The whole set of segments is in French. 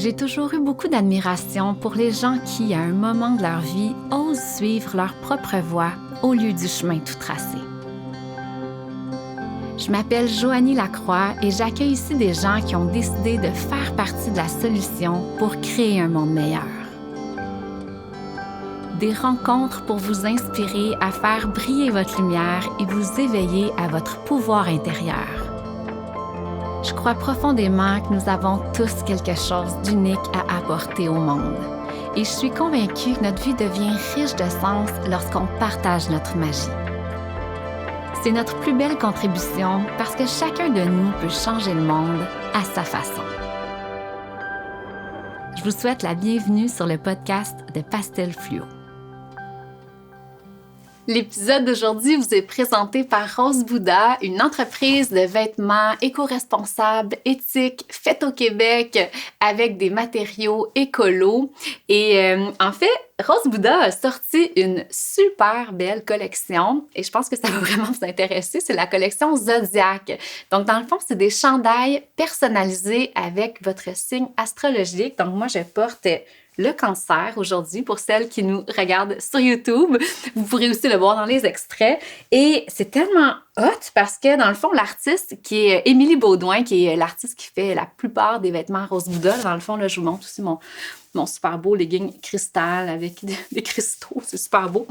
J'ai toujours eu beaucoup d'admiration pour les gens qui, à un moment de leur vie, osent suivre leur propre voie au lieu du chemin tout tracé. Je m'appelle Joanie Lacroix et j'accueille ici des gens qui ont décidé de faire partie de la solution pour créer un monde meilleur. Des rencontres pour vous inspirer à faire briller votre lumière et vous éveiller à votre pouvoir intérieur. Je crois profondément que nous avons tous quelque chose d'unique à apporter au monde. Et je suis convaincue que notre vie devient riche de sens lorsqu'on partage notre magie. C'est notre plus belle contribution parce que chacun de nous peut changer le monde à sa façon. Je vous souhaite la bienvenue sur le podcast de Pastel Fluo. L'épisode d'aujourd'hui vous est présenté par Rose Bouddha, une entreprise de vêtements éco-responsables, éthiques, faite au Québec avec des matériaux écolos. Et en fait, Rose Bouddha a sorti une super belle collection et je pense que ça va vraiment vous intéresser. C'est la collection Zodiac. Donc, dans le fond, c'est des chandails personnalisés avec votre signe astrologique. Donc, moi, je porte le Cancer aujourd'hui pour celles qui nous regardent sur YouTube. Vous pourrez aussi le voir dans les extraits. Et c'est tellement hot parce que, dans le fond, l'artiste qui est Émilie Baudouin, qui est l'artiste qui fait la plupart des vêtements Rose Bouddha, dans le fond, là, je vous montre aussi mon super beau legging cristal avec des cristaux, c'est super beau.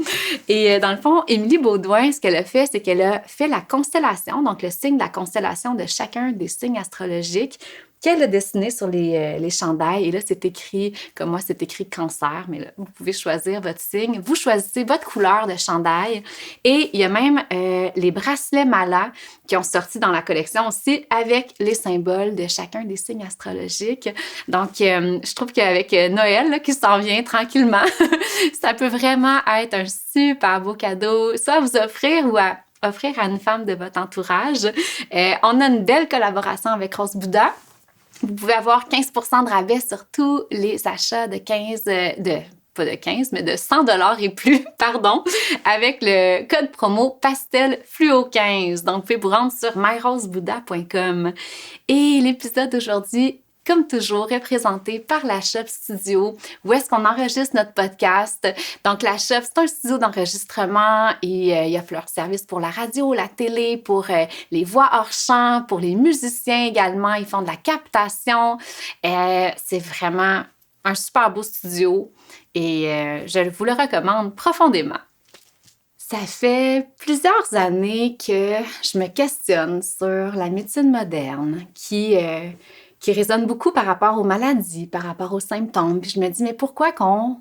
Et dans le fond, Émilie Baudouin, ce qu'elle a fait, c'est qu'elle a fait la constellation, donc le signe de la constellation de chacun des signes astrologiques qu'elle a dessiné sur les chandails. Et là, c'est écrit, comme moi, c'est écrit Cancer, mais là, vous pouvez choisir votre signe. Vous choisissez votre couleur de chandail. Et il y a même les bracelets Mala qui ont sorti dans la collection aussi avec les symboles de chacun des signes astrologiques. Donc, je trouve qu'avec Noël là, qui s'en vient tranquillement, ça peut vraiment être un super beau cadeau, soit à vous offrir ou à offrir à une femme de votre entourage. On a une belle collaboration avec Rose Bouddha. Vous pouvez avoir 15% de rabais sur tous les achats de 100 $ et plus, avec le code promo PASTELFLUO15. Donc, vous pouvez vous rendre sur myrosebuddha.com. Et l'épisode d'aujourd'hui, comme toujours, est présenté par la Shop Studio, où est-ce qu'on enregistre notre podcast. Donc, la Shop, c'est un studio d'enregistrement et il offre leur service pour la radio, la télé, pour les voix hors champ, pour les musiciens également. Ils font de la captation. C'est vraiment un super beau studio et je vous le recommande profondément. Ça fait plusieurs années que je me questionne sur la médecine moderne qui résonne beaucoup par rapport aux maladies, par rapport aux symptômes. Puis je me dis, mais pourquoi qu'on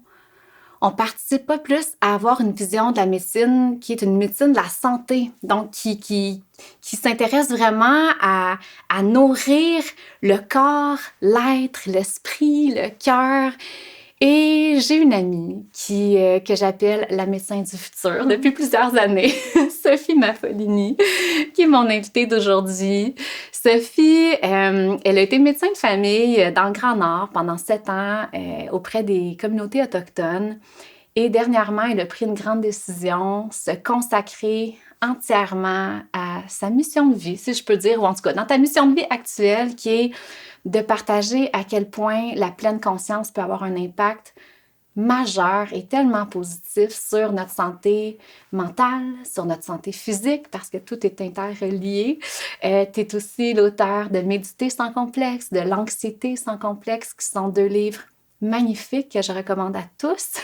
participe pas plus à avoir une vision de la médecine qui est une médecine de la santé, donc qui s'intéresse vraiment à nourrir le corps, l'être, l'esprit, le cœur. Et j'ai une amie que j'appelle la médecin du futur depuis plusieurs années, Sophie Maffolini, qui est mon invitée d'aujourd'hui. Sophie, elle a été médecin de famille dans le Grand Nord pendant 7 ans auprès des communautés autochtones. Et dernièrement, elle a pris une grande décision, se consacrer entièrement à sa mission de vie, si je peux dire, ou en tout cas dans ta mission de vie actuelle qui est de partager à quel point la pleine conscience peut avoir un impact majeur et tellement positif sur notre santé mentale, sur notre santé physique, parce que tout est interrelié. Tu es aussi l'auteur de Méditer sans complexe, de L'anxiété sans complexe, qui sont 2 livres magnifiques que je recommande à tous.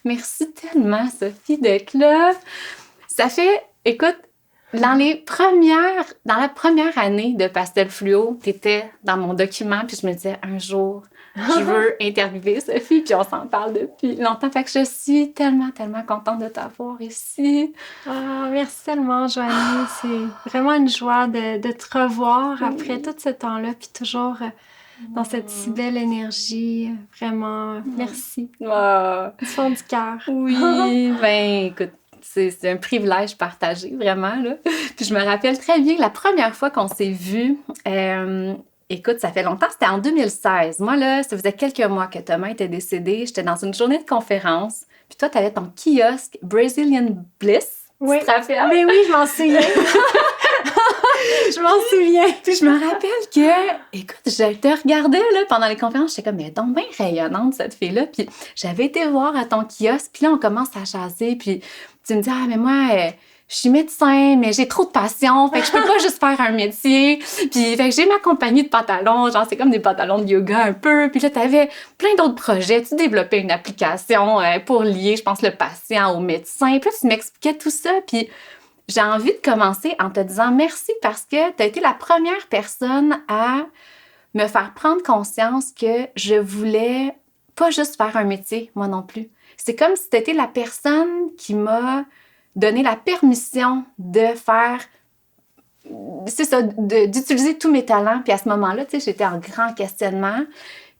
Merci tellement, Sophie, d'être là. Ça fait, écoute, dans la première année de Pastel Fluo, tu étais dans mon document, puis je me disais, un jour, je veux interviewer Sophie, puis on s'en parle depuis longtemps. Fait que je suis tellement, tellement contente de t'avoir ici. Merci tellement, Joanie. C'est vraiment une joie de te revoir après tout ce temps-là, puis toujours dans cette si belle énergie. Vraiment, merci. Du fond du cœur. Oui, ben écoute, c'est un privilège partagé, vraiment, là. Puis je me rappelle très bien, la première fois qu'on s'est vus, écoute, ça fait longtemps, c'était en 2016. Moi, là, ça faisait quelques mois que Thomas était décédé. J'étais dans une journée de conférence. Puis toi, tu avais ton kiosque Brazilian Bliss. Oui. Tu te rappelles? Mais oui, je m'en souviens. Je m'en souviens. Puis je me rappelle que, écoute, je te regardais là, pendant les conférences, j'étais comme, mais donc bien rayonnante cette fille-là. Puis j'avais été voir à ton kiosque, puis là, on commence à jaser, puis tu me dis, ah, mais moi, je suis médecin, mais j'ai trop de passion, fait que je peux pas juste faire un métier. Puis fait que j'ai ma compagnie de pantalons, genre c'est comme des pantalons de yoga un peu. Puis là, t'avais plein d'autres projets. Tu développais une application pour lier, je pense, le patient au médecin. Puis là, tu m'expliquais tout ça, puis j'ai envie de commencer en te disant merci parce que tu as été la première personne à me faire prendre conscience que je voulais pas juste faire un métier, moi non plus. C'est comme si tu étais la personne qui m'a donné la permission de faire, c'est ça, d'utiliser tous mes talents. Puis à ce moment-là, tu sais, j'étais en grand questionnement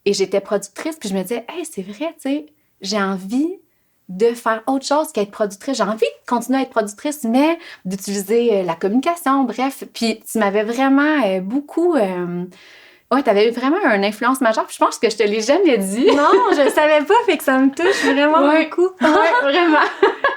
et j'étais productrice. Puis je me disais, hey, c'est vrai, tu sais, j'ai envie de faire autre chose qu'être productrice. J'ai envie de continuer à être productrice, mais d'utiliser la communication, bref. Puis tu m'avais vraiment beaucoup... ouais, t'avais eu vraiment une influence majeure. Puis je pense que je te l'ai jamais dit. Non, je savais pas, fait que ça me touche vraiment beaucoup. Ouais, vraiment.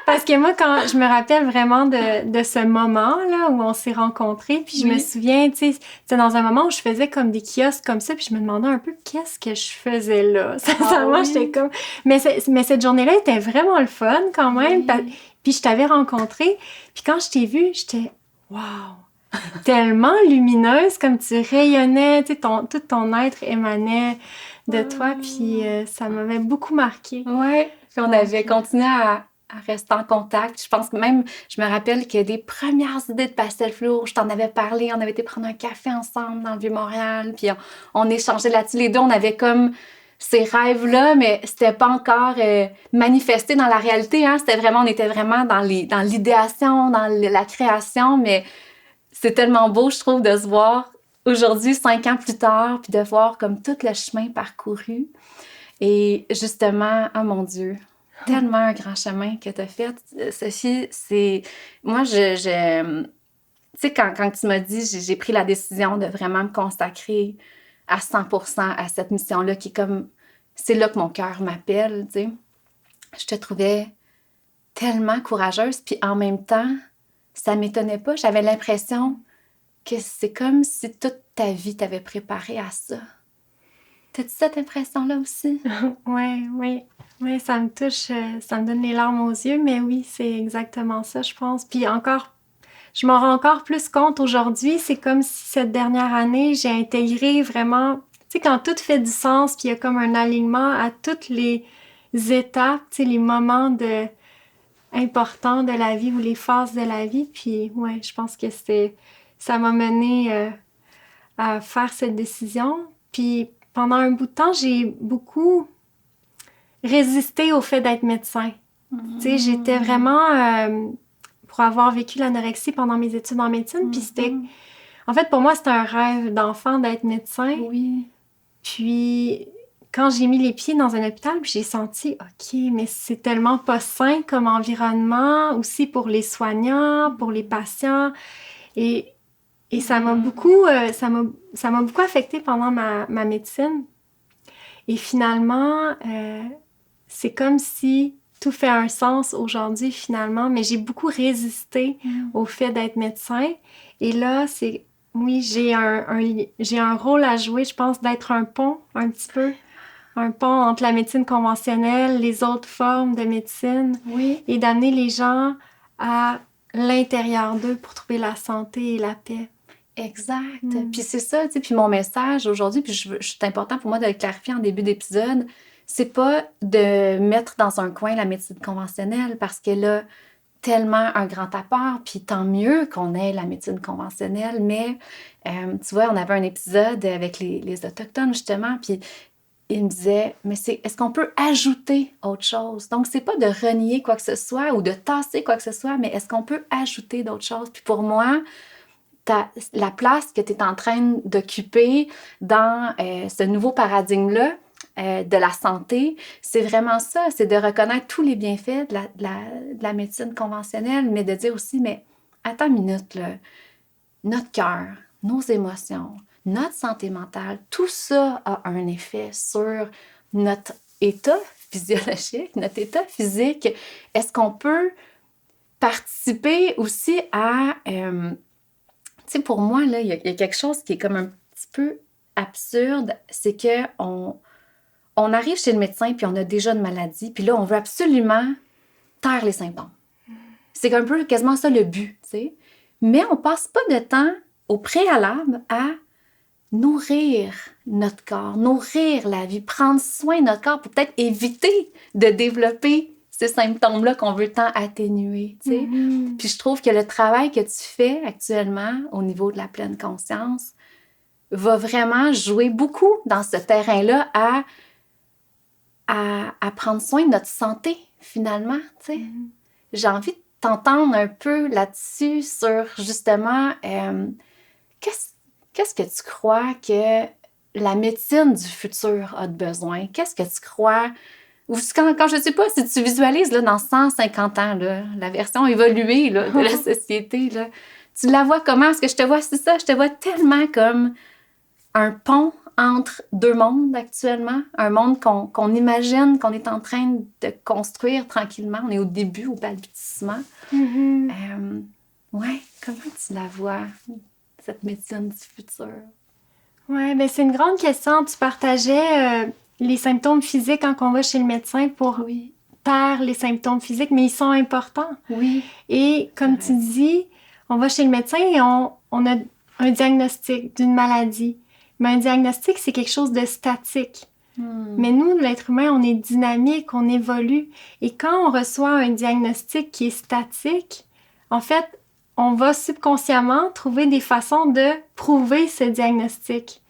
Parce que moi, quand je me rappelle vraiment de ce moment-là où on s'est rencontrés, puis je me souviens, tu sais, c'était dans un moment où je faisais comme des kiosques comme ça, puis je me demandais un peu qu'est-ce que je faisais là. Sincèrement, j'étais comme... Mais cette journée-là était vraiment le fun quand même. Oui. Puis je t'avais rencontré, puis quand je t'ai vue, j'étais... Waouh! Tellement lumineuse, comme tu rayonnais, tu sais, tout ton être émanait de toi, puis ça m'avait beaucoup marqué. Oui, puis on avait continué à rester en contact. Je pense que même, je me rappelle que des premières idées de pastel fluo, je t'en avais parlé, on avait été prendre un café ensemble dans le Vieux-Montréal, puis on échangeait là-dessus. Les deux, on avait comme ces rêves-là, mais c'était pas encore manifesté dans la réalité, hein. C'était vraiment, on était vraiment dans l'idéation, dans la création, mais c'est tellement beau, je trouve, de se voir aujourd'hui, 5 ans plus tard, puis de voir comme tout le chemin parcouru. Et justement, oh mon Dieu, tellement un grand chemin que tu as fait, Sophie. C'est... Moi, tu sais, quand tu m'as dit, j'ai pris la décision de vraiment me consacrer à 100% à cette mission-là, qui est comme... C'est là que mon cœur m'appelle, tu sais. Je te trouvais tellement courageuse, puis en même temps... Ça m'étonnait pas. J'avais l'impression que c'est comme si toute ta vie t'avait préparé à ça. T'as-tu cette impression-là aussi? Oui, ça me touche, ça me donne les larmes aux yeux, mais oui, c'est exactement ça, je pense. Puis encore, je m'en rends encore plus compte aujourd'hui. C'est comme si cette dernière année, j'ai intégré vraiment... Tu sais, quand tout fait du sens, puis il y a comme un alignement à toutes les étapes, tu sais, les moments importants de la vie ou les phases de la vie. Puis ouais, je pense que ça m'a mené à faire cette décision. Puis pendant un bout de temps, j'ai beaucoup résisté au fait d'être médecin. Tu sais, j'étais vraiment... pour avoir vécu l'anorexie pendant mes études en médecine, puis c'était... En fait, pour moi, c'était un rêve d'enfant d'être médecin. Oui. Puis... Quand j'ai mis les pieds dans un hôpital, j'ai senti, OK, mais c'est tellement pas sain comme environnement, aussi pour les soignants, pour les patients. Et ça m'a beaucoup, ça m'a beaucoup affectée pendant ma médecine. Et finalement, c'est comme si tout fait un sens aujourd'hui, finalement. Mais j'ai beaucoup résisté au fait d'être médecin. Et là, oui, j'ai un rôle à jouer, je pense, d'être un pont, un petit peu. Un pont entre la médecine conventionnelle, les autres formes de médecine, et d'amener les gens à l'intérieur d'eux pour trouver la santé et la paix. Exact. Puis c'est ça, tu sais, puis mon message aujourd'hui, puis c'est important pour moi de le clarifier en début d'épisode, c'est pas de mettre dans un coin la médecine conventionnelle parce qu'elle a tellement un grand apport, puis tant mieux qu'on ait la médecine conventionnelle, mais tu vois, on avait un épisode avec les Autochtones, justement, puis il me disait, mais est-ce qu'on peut ajouter autre chose? Donc, c'est pas de renier quoi que ce soit ou de tasser quoi que ce soit, mais est-ce qu'on peut ajouter d'autres choses? Puis pour moi, la place que tu es en train d'occuper dans ce nouveau paradigme-là de la santé, c'est vraiment ça, c'est de reconnaître tous les bienfaits de la médecine conventionnelle, mais de dire aussi, mais attends une minute, là, notre cœur, nos émotions, notre santé mentale, tout ça a un effet sur notre état physiologique, notre état physique. Est-ce qu'on peut participer aussi à Tu sais, pour moi, là, il y a quelque chose qui est comme un petit peu absurde, c'est que on arrive chez le médecin puis on a déjà une maladie, puis là, on veut absolument taire les symptômes. C'est un peu quasiment ça le but, tu sais. Mais on passe pas de temps au préalable à nourrir notre corps, nourrir la vie, prendre soin de notre corps pour peut-être éviter de développer ces symptômes-là qu'on veut tant atténuer, tu sais. Puis je trouve que le travail que tu fais actuellement au niveau de la pleine conscience va vraiment jouer beaucoup dans ce terrain-là à prendre soin de notre santé, finalement, tu sais. J'ai envie de t'entendre un peu là-dessus sur, justement, qu'est-ce que tu crois que la médecine du futur a de besoin? Qu'est-ce que tu crois? Ou quand je ne sais pas, si tu visualises là, dans 150 ans, là, la version évoluée là, de la société, là, tu la vois comment? Est-ce que je te vois, c'est ça? Je te vois tellement comme un pont entre deux mondes actuellement, un monde qu'on imagine, qu'on est en train de construire tranquillement. On est au début, au balbutiement. Ouais, comment tu la vois, cette médecine du futur? Oui, bien, c'est une grande question. Tu partageais les symptômes physiques quand on va chez le médecin pour taire les symptômes physiques, mais ils sont importants. Oui. Et comme tu dis, on va chez le médecin et on a un diagnostic d'une maladie. Mais un diagnostic, c'est quelque chose de statique. Mais nous, l'être humain, on est dynamique, on évolue. Et quand on reçoit un diagnostic qui est statique, en fait, on va subconsciemment trouver des façons de prouver ce diagnostic.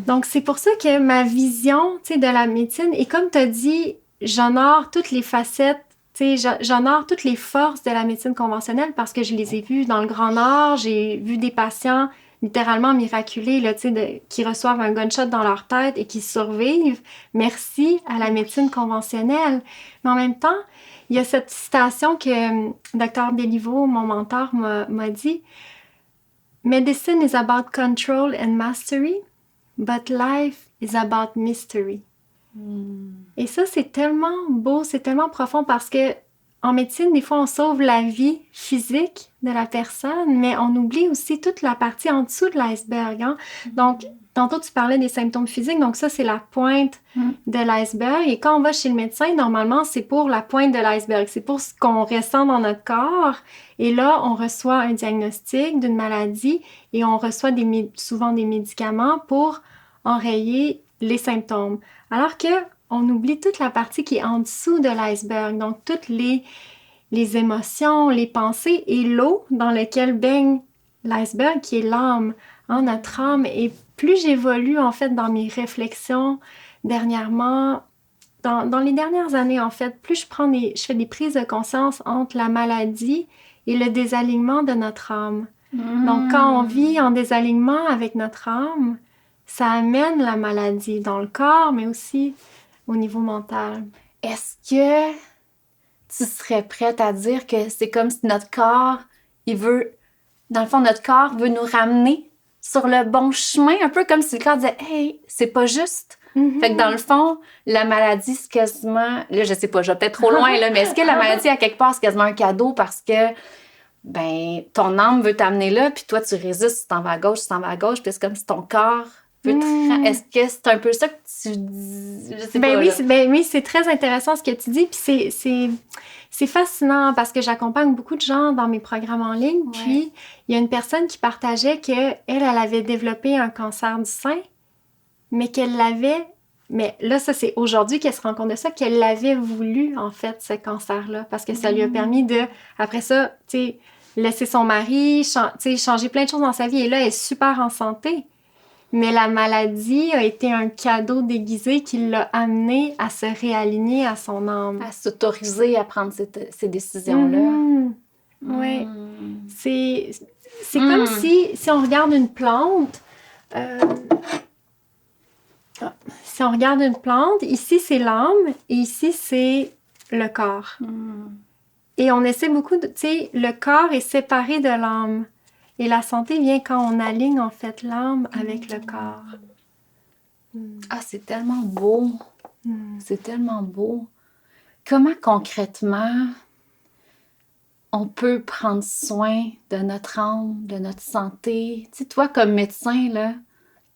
Donc, c'est pour ça que ma vision, tu sais, de la médecine, et comme tu as dit, j'honore toutes les facettes, tu sais, j'honore toutes les forces de la médecine conventionnelle parce que je les ai vues dans le Grand Nord, j'ai vu des patients littéralement miraculés, là, tu sais, qui reçoivent un gunshot dans leur tête et qui survivent. Merci à la médecine conventionnelle. Mais en même temps, il y a cette citation que Dr. Béliveau, mon mentor, m'a dit. Medicine is about control and mastery, but life is about mystery. Et ça, c'est tellement beau, c'est tellement profond parce que en médecine, des fois, on sauve la vie physique de la personne, mais on oublie aussi toute la partie en dessous de l'iceberg. Hein? Donc, tantôt, tu parlais des symptômes physiques, donc ça, c'est la pointe de l'iceberg. Et quand on va chez le médecin, normalement, c'est pour la pointe de l'iceberg. C'est pour ce qu'on ressent dans notre corps. Et là, on reçoit un diagnostic d'une maladie et on reçoit souvent des médicaments pour enrayer les symptômes. Alors que on oublie toute la partie qui est en dessous de l'iceberg, donc toutes les émotions, les pensées et l'eau dans laquelle baigne l'iceberg, qui est l'âme, hein, notre âme. Et plus j'évolue, en fait, dans mes réflexions dernièrement, dans les dernières années, en fait, plus je fais des prises de conscience entre la maladie et le désalignement de notre âme. Donc, quand on vit en désalignement avec notre âme, ça amène la maladie dans le corps, mais aussi au niveau mental. Est-ce que tu serais prête à dire que c'est comme si notre corps, dans le fond, notre corps veut nous ramener sur le bon chemin, un peu comme si le corps disait « Hey, c'est pas juste ». Fait que dans le fond, la maladie, c'est quasiment... Là, je sais pas, je vais peut-être trop loin, là, mais est-ce que la maladie, à quelque part, c'est quasiment un cadeau parce que ben ton âme veut t'amener là, puis toi, tu résistes, tu t'en vas à gauche, puis c'est comme si ton corps... Est-ce que c'est un peu ça que tu dis? Je sais pas, oui, c'est très intéressant ce que tu dis. Puis c'est fascinant parce que j'accompagne beaucoup de gens dans mes programmes en ligne. Ouais. Puis il y a une personne qui partageait qu'elle avait développé un cancer du sein, mais qu'elle l'avait... Mais là, ça, c'est aujourd'hui qu'elle se rend compte de ça, qu'elle l'avait voulu, en fait, ce cancer-là. Parce que ça lui a permis de, après ça, tu sais, laisser son mari, changer plein de choses dans sa vie. Et là, elle est super en santé. Mais la maladie a été un cadeau déguisé qui l'a amené à se réaligner à son âme. À s'autoriser à prendre ces décisions-là. Oui. C'est comme si on regarde une plante. Si on regarde une plante, ici c'est l'âme et ici c'est le corps. Et on essaie beaucoup de... Tu sais, le corps est séparé de l'âme. Et la santé vient quand on aligne, en fait, l'âme avec le corps. Ah, c'est tellement beau. C'est tellement beau. Comment, concrètement, on peut prendre soin de notre âme, de notre santé. Tu sais, toi, comme médecin, là,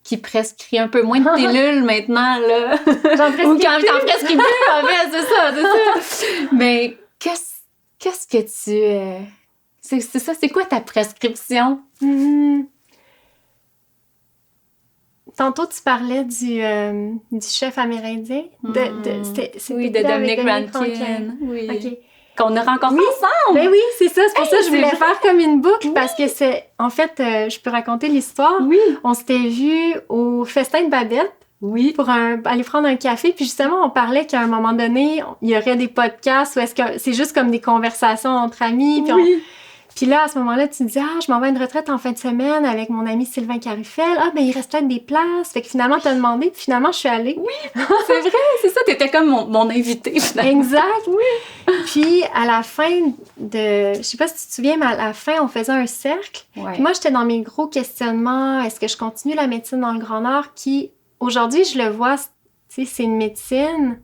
qui prescrit un peu moins de pilules maintenant, là. J'en prescris Ou quand plus. t'en prescris plus, en fait, c'est ça. Mais qu'est-ce que tu... c'est ça, c'est quoi ta prescription? Mm-hmm. Tantôt, tu parlais du chef amérindien. C'était oui, de Dominique Rankin. Oui. Okay. Qu'on a rencontré ensemble! Ben oui, c'est ça. C'est pour ça que je voulais faire comme une boucle, parce que c'est... En fait, je peux raconter l'histoire. Oui. On s'était vus au festin de Babette. Oui. Pour aller prendre un café. Puis justement, on parlait qu'à un moment donné, il y aurait des podcasts où est-ce que c'est juste comme des conversations entre amis. Puis oui. Puis là, à ce moment-là, tu te dis « Ah, je m'en vais à une retraite en fin de semaine avec mon ami Sylvain Carufel. Ah, ben il reste peut-être des places. » Fait que finalement, t'as demandé, puis finalement, je suis allée. Oui, c'est vrai, c'est ça. T'étais comme mon invité, finalement. Exact. Oui. Puis à la fin de... Je sais pas si tu te souviens, mais à la fin, on faisait un cercle. Ouais. Puis moi, j'étais dans mes gros questionnements. Est-ce que je continue la médecine dans le Grand Nord qui, aujourd'hui, je le vois, tu sais, c'est une médecine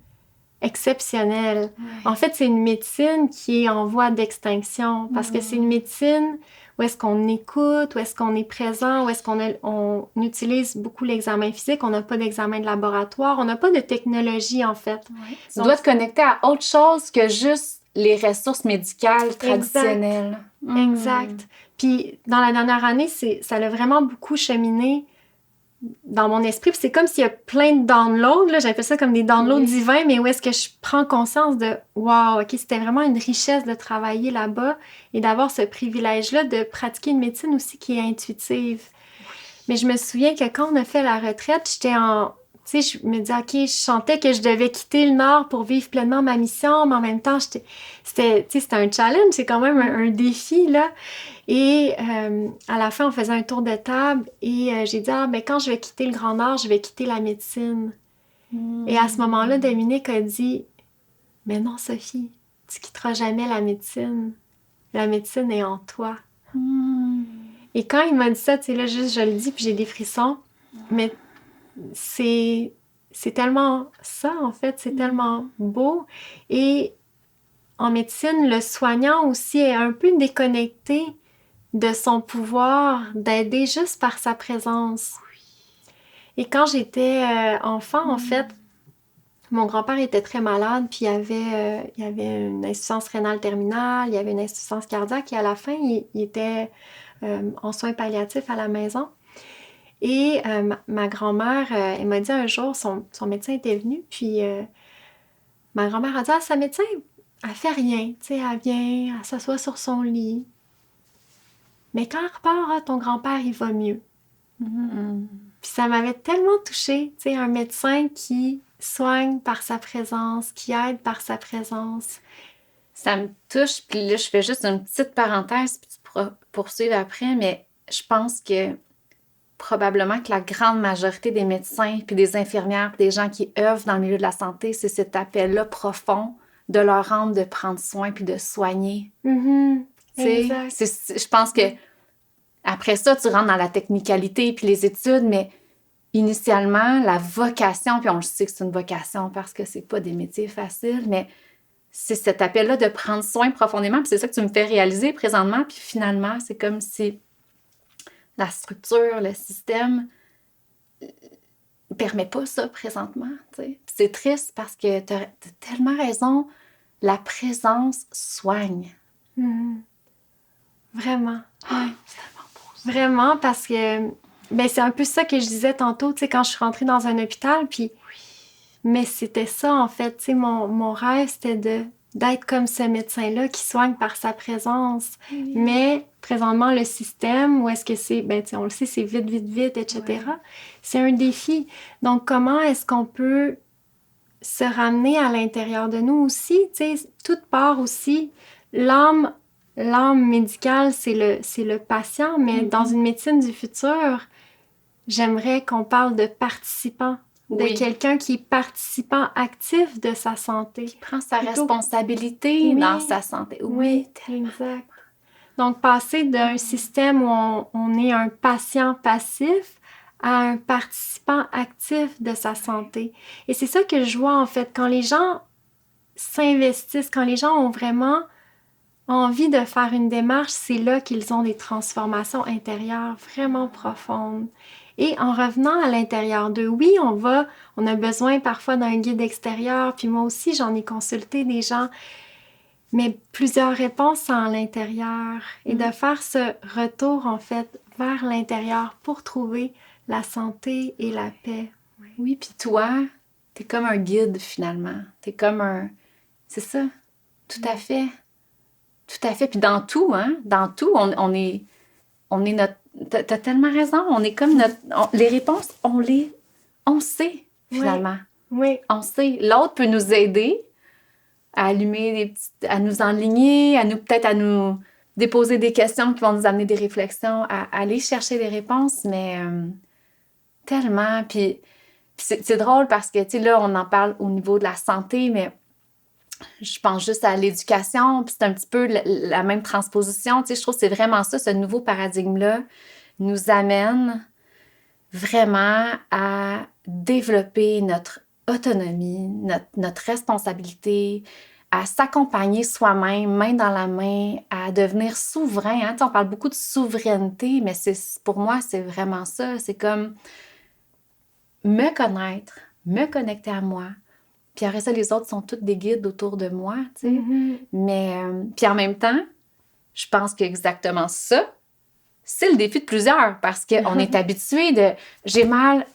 exceptionnelle. Ouais. En fait, c'est une médecine qui est en voie d'extinction parce que c'est une médecine où est-ce qu'on écoute, où est-ce qu'on est présent, où est-ce on utilise beaucoup l'examen physique, on n'a pas d'examen de laboratoire, on n'a pas de technologie, en fait. Ouais. Tu dois te connecter à autre chose que juste les ressources médicales traditionnelles. Exact. Puis, dans la dernière année, ça a vraiment beaucoup cheminé dans mon esprit, puis c'est comme s'il y a plein de downloads, là, j'appelle ça comme des downloads divins, mais où est-ce que je prends conscience de « Wow, OK, c'était vraiment une richesse de travailler là-bas et d'avoir ce privilège-là de pratiquer une médecine aussi qui est intuitive. » Mais je me souviens que quand on a fait la retraite, j'étais en... Tu sais, je me disais « OK, je sentais que je devais quitter le Nord pour vivre pleinement ma mission, mais en même temps, c'était un challenge, c'est quand même un défi, là. » Et à la fin, on faisait un tour de table et j'ai dit « Ah, ben quand je vais quitter le Grand Nord, je vais quitter la médecine. » Et à ce moment-là, Dominique a dit « Mais non, Sophie, tu quitteras jamais la médecine. La médecine est en toi. » Et quand il m'a dit ça, tu sais, là, juste je le dis, puis j'ai des frissons, mais c'est tellement ça, en fait, c'est tellement beau. Et en médecine, le soignant aussi est un peu déconnecté de son pouvoir d'aider juste par sa présence. Et quand j'étais enfant, en fait, mon grand-père était très malade, puis il y avait une insuffisance rénale terminale, il y avait une insuffisance cardiaque, et à la fin, il était en soins palliatifs à la maison. Et ma grand-mère, elle m'a dit un jour, son médecin était venu, puis ma grand-mère a dit « Ah, sa médecin, elle fait rien, tu sais, elle vient, elle s'assoit sur son lit. Mais quand elle repart, ton grand-père, il va mieux. » Puis ça m'avait tellement touchée, tu sais, un médecin qui soigne par sa présence, qui aide par sa présence. Ça me touche, puis là, je fais juste une petite parenthèse, puis tu pourras poursuivre après, mais je pense que probablement que la grande majorité des médecins, puis des infirmières, puis des gens qui œuvrent dans le milieu de la santé, c'est cet appel-là profond de leur âme de prendre soin puis de soigner. Exact. Je pense que après ça, tu rentres dans la technicalité puis les études, mais initialement, la vocation, puis on le sait que c'est une vocation parce que c'est pas des métiers faciles, mais c'est cet appel-là de prendre soin profondément, puis c'est ça que tu me fais réaliser présentement, puis finalement, c'est comme si la structure, le système ne permet pas ça présentement. T'sais. C'est triste parce que tu as tellement raison, la présence soigne. Vraiment. Ouais, c'est tellement beau. Ça. Vraiment, parce que ben, c'est un peu ça que je disais tantôt, tu sais, quand je suis rentrée dans un hôpital, puis... Mais c'était ça, en fait, tu sais, mon rêve, c'était d'être comme ce médecin-là qui soigne par sa présence. Oui. Mais, présentement, le système, où est-ce que c'est, ben, tu sais, on le sait, c'est vite, vite, vite, etc. Ouais. C'est un défi. Donc, comment est-ce qu'on peut se ramener à l'intérieur de nous aussi, tu sais, toute part aussi, l'âme médicale, c'est le patient, mais dans une médecine du futur, j'aimerais qu'on parle de participant. De quelqu'un qui est participant actif de sa santé. Qui prend sa responsabilité dans sa santé. Oui, exact. Donc, passer d'un système où on est un patient passif à un participant actif de sa santé. Et c'est ça que je vois, en fait, quand les gens s'investissent, quand les gens ont vraiment envie de faire une démarche, c'est là qu'ils ont des transformations intérieures vraiment profondes. Et en revenant à l'intérieur d'eux, oui, on a besoin parfois d'un guide extérieur, puis moi aussi, j'en ai consulté des gens, mais plusieurs réponses sont à l'intérieur. Et de faire ce retour, en fait, vers l'intérieur pour trouver la santé et la paix. Oui, puis toi, t'es comme un guide, finalement. T'es comme un... C'est ça, tout à fait. Tout à fait. Puis dans tout, hein, dans tout, on est notre... T'as tellement raison. On est comme notre... les réponses, on sait, finalement. Oui. On sait. L'autre peut nous aider à allumer des petites... à nous enligner, peut-être à nous déposer des questions qui vont nous amener des réflexions, à aller chercher des réponses, mais tellement. Puis c'est drôle parce que, tu sais, là, on en parle au niveau de la santé, mais je pense juste à l'éducation, puis c'est un petit peu la même transposition. Tu sais, je trouve que c'est vraiment ça, ce nouveau paradigme-là nous amène vraiment à développer notre autonomie, notre responsabilité, à s'accompagner soi-même, main dans la main, à devenir souverain. Hein? Tu sais, on parle beaucoup de souveraineté, mais pour moi, c'est vraiment ça. C'est comme me connaître, me connecter à moi. Puis après ça, les autres sont tous des guides autour de moi, tu sais. Mm-hmm. Mais, puis en même temps, je pense qu'exactement ça, c'est le défi de plusieurs parce qu'on est habitué de « j'ai mal,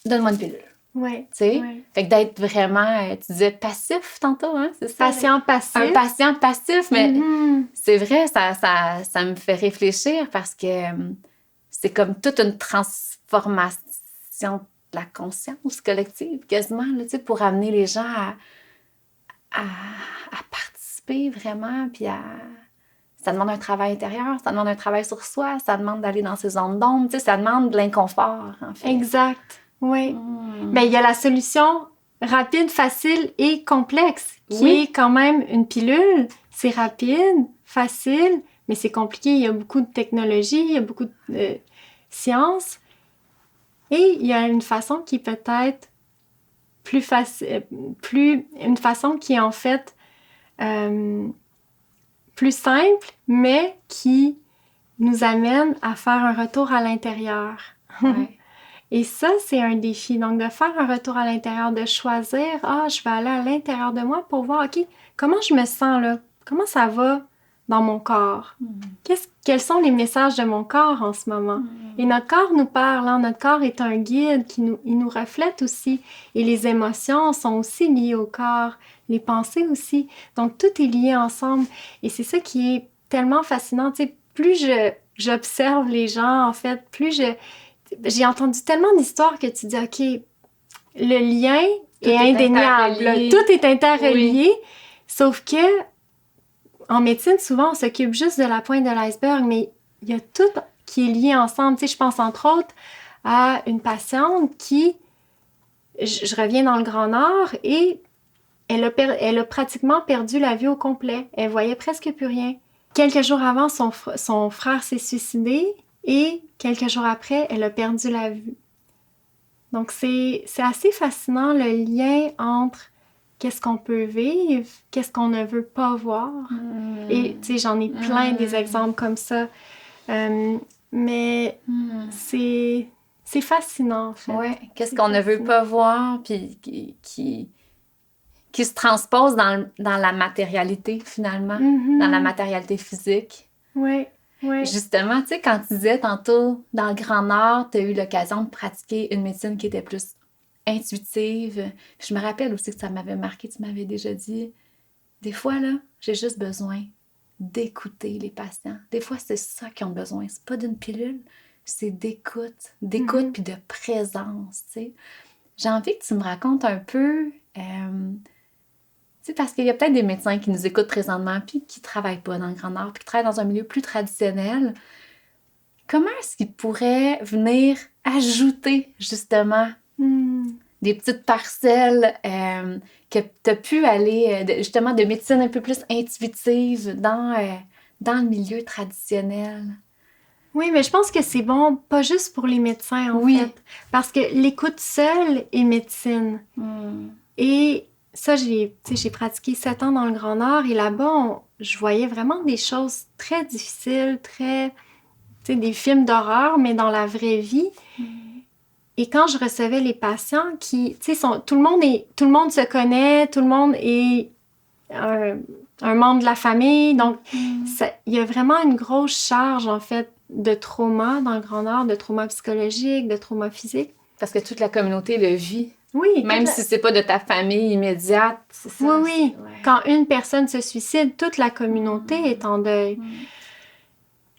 donne-moi une pilule ». Oui. Tu sais? Oui. Fait que d'être vraiment, tu disais passif tantôt, hein, c'est ça? Patient passif. Un patient passif, mais Mm-hmm. c'est vrai, ça me fait réfléchir parce que c'est comme toute une transformation de la conscience collective, quasiment, là, tu sais, pour amener les gens à participer vraiment, puis ça demande un travail intérieur, ça demande un travail sur soi, ça demande d'aller dans ces zones d'ombre, tu sais, ça demande de l'inconfort, en fait. Exact, oui. Mais il y a la solution rapide, facile et complexe, qui est quand même une pilule. C'est rapide, facile, mais c'est compliqué. Il y a beaucoup de technologie, il y a beaucoup de science. Et il y a une façon qui peut être plus facile, une façon qui est en fait plus simple, mais qui nous amène à faire un retour à l'intérieur. Ouais. Et ça, c'est un défi. Donc, de faire un retour à l'intérieur, de choisir, je vais aller à l'intérieur de moi pour voir, OK, comment je me sens là? Comment ça va dans mon corps? Quels sont les messages de mon corps en ce moment? Et notre corps nous parle, hein? Notre corps est un guide il nous reflète aussi. Et les émotions sont aussi liées au corps, les pensées aussi. Donc, tout est lié ensemble. Et c'est ça qui est tellement fascinant. Tu sais, plus j'observe les gens, en fait, plus j'ai entendu tellement d'histoires que tu dis, OK, le lien est indéniable. Tout est interrelié. Oui. Sauf que, en médecine, souvent, on s'occupe juste de la pointe de l'iceberg, mais il y a tout qui est lié ensemble. Tu sais, je pense entre autres à une patiente qui, je reviens dans le Grand Nord, et elle a pratiquement perdu la vue au complet. Elle voyait presque plus rien. Quelques jours avant, son frère s'est suicidé. Et quelques jours après, elle a perdu la vue. Donc, c'est assez fascinant le lien entre qu'est-ce qu'on peut vivre, qu'est-ce qu'on ne veut pas voir. Et, tu sais, j'en ai plein des exemples comme ça. Mais c'est fascinant, en fait. Ouais, qu'est-ce qu'on ne veut pas voir, puis qui se transpose dans la matérialité, finalement, dans la matérialité physique. Oui. Oui. Justement, tu sais, quand tu disais tantôt, dans le Grand Nord, tu as eu l'occasion de pratiquer une médecine qui était plus intuitive. Je me rappelle aussi que ça m'avait marqué, tu m'avais déjà dit, des fois, là, j'ai juste besoin d'écouter les patients. Des fois, c'est ça qu'ils ont besoin. C'est pas d'une pilule, c'est d'écoute puis de présence, tu sais. J'ai envie que tu me racontes un peu... Tu sais, parce qu'il y a peut-être des médecins qui nous écoutent présentement puis qui ne travaillent pas dans le Grand Nord puis qui travaillent dans un milieu plus traditionnel. Comment est-ce qu'ils pourraient venir ajouter, justement, des petites parcelles que tu as pu aller, justement, de médecine un peu plus intuitive dans le milieu traditionnel? Oui, mais je pense que c'est bon, pas juste pour les médecins, en fait. Parce que l'écoute seule est médecine. Et... ça, j'ai pratiqué 7 ans dans le Grand Nord et là-bas, je voyais vraiment des choses très difficiles, très, tu sais, des films d'horreur, mais dans la vraie vie. Et quand je recevais les patients qui, tu sais, tout le monde se connaît, tout le monde est un membre de la famille, donc il y a vraiment une grosse charge, en fait, de trauma dans le Grand Nord, de trauma psychologique, de trauma physique. Parce que toute la communauté le vit. Oui. Même si c'est pas de ta famille immédiate, c'est ça. Oui. Ouais. Quand une personne se suicide, toute la communauté est en deuil.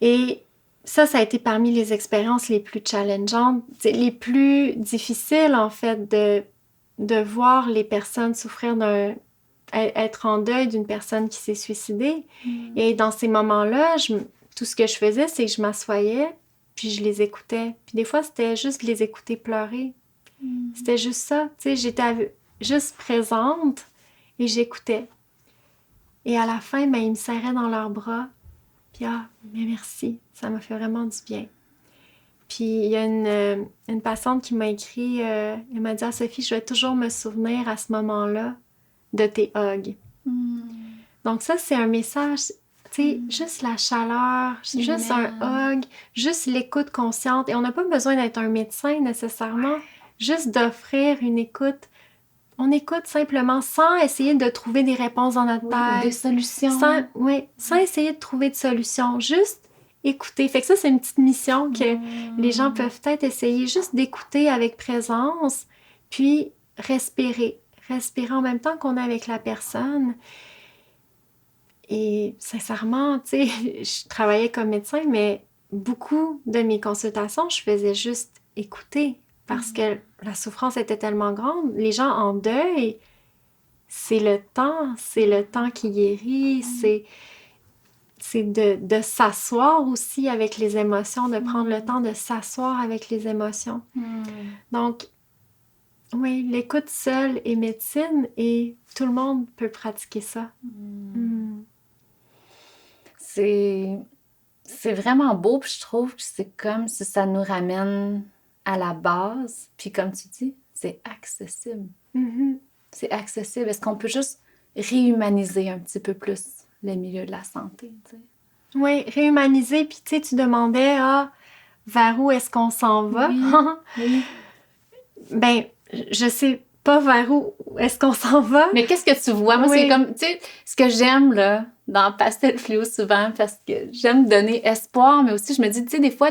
Et ça a été parmi les expériences les plus challengeantes, les plus difficiles, en fait, de voir les personnes souffrir être en deuil d'une personne qui s'est suicidée. Et dans ces moments-là, tout ce que je faisais, c'est que je m'assoyais, puis je les écoutais. Puis des fois, c'était juste de les écouter pleurer. C'était juste ça. Tu sais, j'étais juste présente et j'écoutais. Et à la fin, ben, ils me serraient dans leurs bras. Puis mais merci, ça m'a fait vraiment du bien. Puis il y a une patiente qui m'a écrit, elle m'a dit « Ah, Sophie, je vais toujours me souvenir à ce moment-là de tes hugs. » Donc ça, c'est un message, tu sais, juste la chaleur, juste un hug, juste l'écoute consciente. Et on n'a pas besoin d'être un médecin nécessairement, juste d'offrir une écoute. On écoute simplement sans essayer de trouver des réponses dans notre tête. Des solutions. Sans essayer de trouver de solutions. Juste écouter. Fait que ça, c'est une petite mission que les gens peuvent peut-être essayer. Juste d'écouter avec présence, puis respirer. Respirer en même temps qu'on est avec la personne. Et sincèrement, tu sais, je travaillais comme médecin, mais beaucoup de mes consultations, je faisais juste écouter. Parce que la souffrance était tellement grande. Les gens en deuil, c'est le temps qui guérit, c'est de s'asseoir aussi avec les émotions, de prendre le temps de s'asseoir avec les émotions. Donc, oui, l'écoute seule est médecine et tout le monde peut pratiquer ça. C'est vraiment beau, puis je trouve que c'est comme si ça nous ramène à la base, puis comme tu dis, c'est accessible. C'est accessible. Est-ce qu'on peut juste réhumaniser un petit peu plus le milieu de la santé, tu sais? Oui, réhumaniser, puis tu sais, tu demandais, vers où est-ce qu'on s'en va? Oui. Ben, je sais pas vers où est-ce qu'on s'en va. Mais qu'est-ce que tu vois? Moi, c'est comme, tu sais, ce que j'aime, là, dans Pastel Fluo souvent, parce que j'aime donner espoir, mais aussi, je me dis, tu sais, des fois,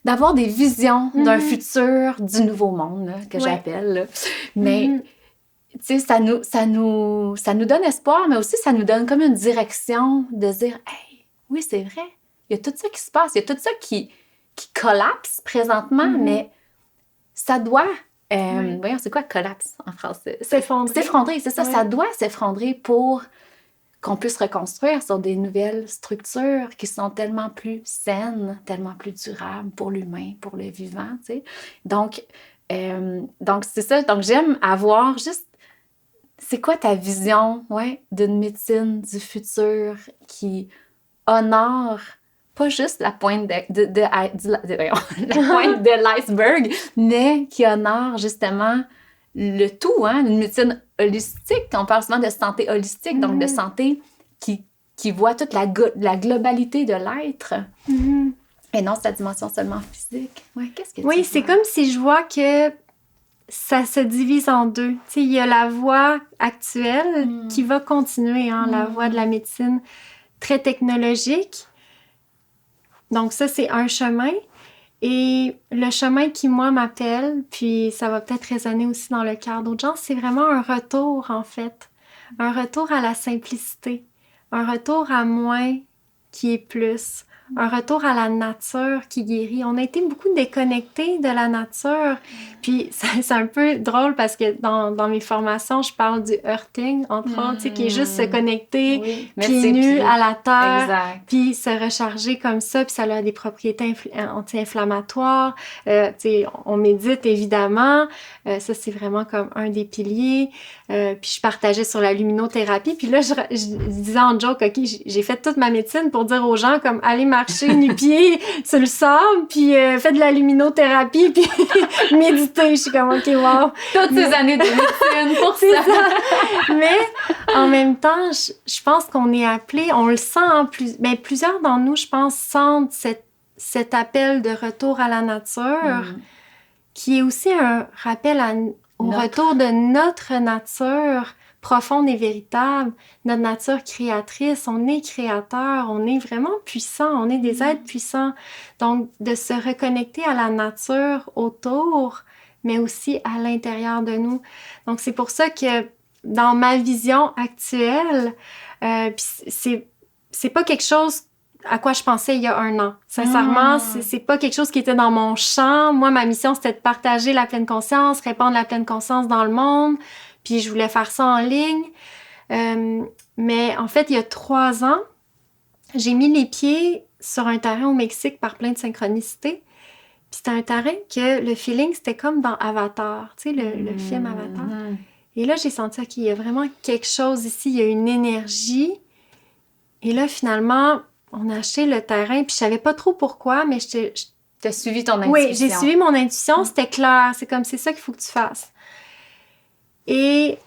d'avoir des visions d'un futur du nouveau monde, là, que j'appelle. Là. Mais, tu sais, ça nous donne espoir, mais aussi ça nous donne comme une direction de dire, hey, oui, c'est vrai, il y a tout ça qui se passe, il y a tout ça qui collapse présentement, mais ça doit... Voyons, c'est quoi collapse en français? S'effondrer. S'effondrer, c'est ça, ça doit s'effondrer pour qu'on puisse reconstruire sur des nouvelles structures qui sont tellement plus saines, tellement plus durables pour l'humain, pour le vivant, tu sais. Donc c'est ça. Donc, j'aime avoir juste... C'est quoi ta vision, d'une médecine du futur qui honore pas juste la pointe la pointe de l'iceberg, mais qui honore justement le tout, une médecine holistique. On parle souvent de santé holistique, donc de santé qui voit toute la globalité de l'être. Et non, c'est la dimension seulement physique. Qu'est-ce que tu vois? C'est comme si je vois que ça se divise en deux. Tu sais, il y a la voie actuelle qui va continuer, la voie de la médecine très technologique. Donc ça, c'est un chemin. Et le chemin qui, moi, m'appelle, puis ça va peut-être résonner aussi dans le cœur d'autres gens, c'est vraiment un retour, en fait. Un retour à la simplicité. Un retour à moins qui est plus. Un retour à la nature qui guérit. On a été beaucoup déconnectés de la nature. Puis c'est un peu drôle parce que dans mes formations, je parle du earthing, entre autres, qui est juste se connecter pieds nus à la terre, puis se recharger comme ça, puis ça a des propriétés anti-inflammatoires. On médite, évidemment. Ça, c'est vraiment comme un des piliers. Puis je partageais sur la luminothérapie. Puis là, je disais en joke, OK, j'ai fait toute ma médecine pour dire aux gens, comme, allez marcher nu-pieds sur le sable, puis fait de la luminothérapie, puis méditer. Je suis comme, OK, wow. Toutes ces années de médecine pour ça. Mais en même temps, je pense qu'on est appelé, on le sent plusieurs d'entre nous, je pense, sentent cet appel de retour à la nature, qui est aussi un rappel au retour de notre nature profonde et véritable, notre nature créatrice. On est créateur, on est vraiment puissant, on est des êtres puissants. Donc, de se reconnecter à la nature autour, mais aussi à l'intérieur de nous. Donc, c'est pour ça que dans ma vision actuelle, c'est pas quelque chose à quoi je pensais il y a 1 an. Sincèrement, c'est pas quelque chose qui était dans mon champ. Moi, ma mission, c'était de partager la pleine conscience, répandre la pleine conscience dans le monde. Puis je voulais faire ça en ligne. Mais en fait, il y a 3 ans, j'ai mis les pieds sur un terrain au Mexique par plein de synchronicité. Puis c'était un terrain que le feeling, c'était comme dans Avatar. Tu sais, le film Avatar. Et là, j'ai senti qu'il y a vraiment quelque chose ici. Il y a une énergie. Et là, finalement, on a acheté le terrain. Puis je savais pas trop pourquoi, mais t'as suivi ton intuition. Oui, j'ai suivi mon intuition. C'était clair. C'est comme, c'est ça qu'il faut que tu fasses. Et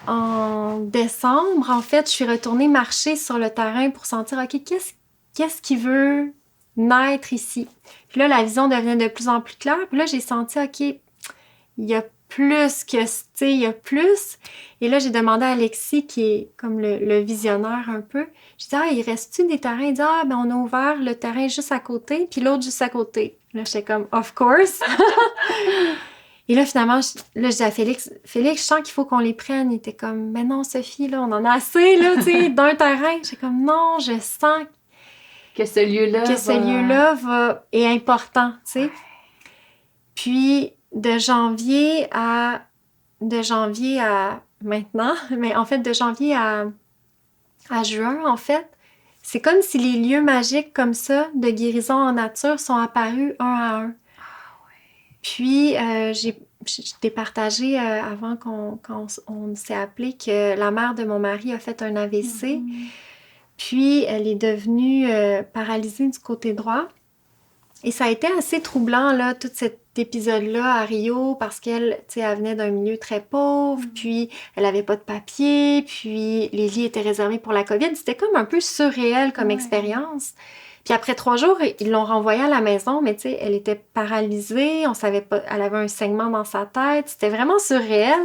en décembre, en fait, je suis retournée marcher sur le terrain pour sentir, OK, qu'est-ce qui veut naître ici? Puis là, la vision devenait de plus en plus claire. Puis là, j'ai senti, OK, il y a plus que, tu sais, il y a plus. Et là, j'ai demandé à Alexis, qui est comme le visionnaire un peu, j'ai dit, il reste-tu des terrains? Il dit, ben on a ouvert le terrain juste à côté, puis l'autre juste à côté. Là, j'étais comme, of course! Et là, finalement, je dis à Félix, je sens qu'il faut qu'on les prenne. Il était comme, mais non, Sophie, là, on en a assez, là, tu sais, d'un terrain. J'ai comme, non, je sens que ce lieu-là est important, tu sais. Puis, de janvier à maintenant, mais en fait, de janvier à juin, en fait, c'est comme si les lieux magiques comme ça, de guérison en nature, sont apparus un à un. Puis, je t'ai partagé avant qu'on s'est appelé que la mère de mon mari a fait un AVC. Puis, elle est devenue paralysée du côté droit. Et ça a été assez troublant, là, tout cet épisode-là à Rio, parce qu'elle, tu sais, elle venait d'un milieu très pauvre, puis elle avait pas de papier, puis les lits étaient réservés pour la COVID. C'était comme un peu surréel comme expérience. Puis après 3 jours, ils l'ont renvoyée à la maison, mais tu sais, elle était paralysée, on savait pas, elle avait un saignement dans sa tête, c'était vraiment surréel.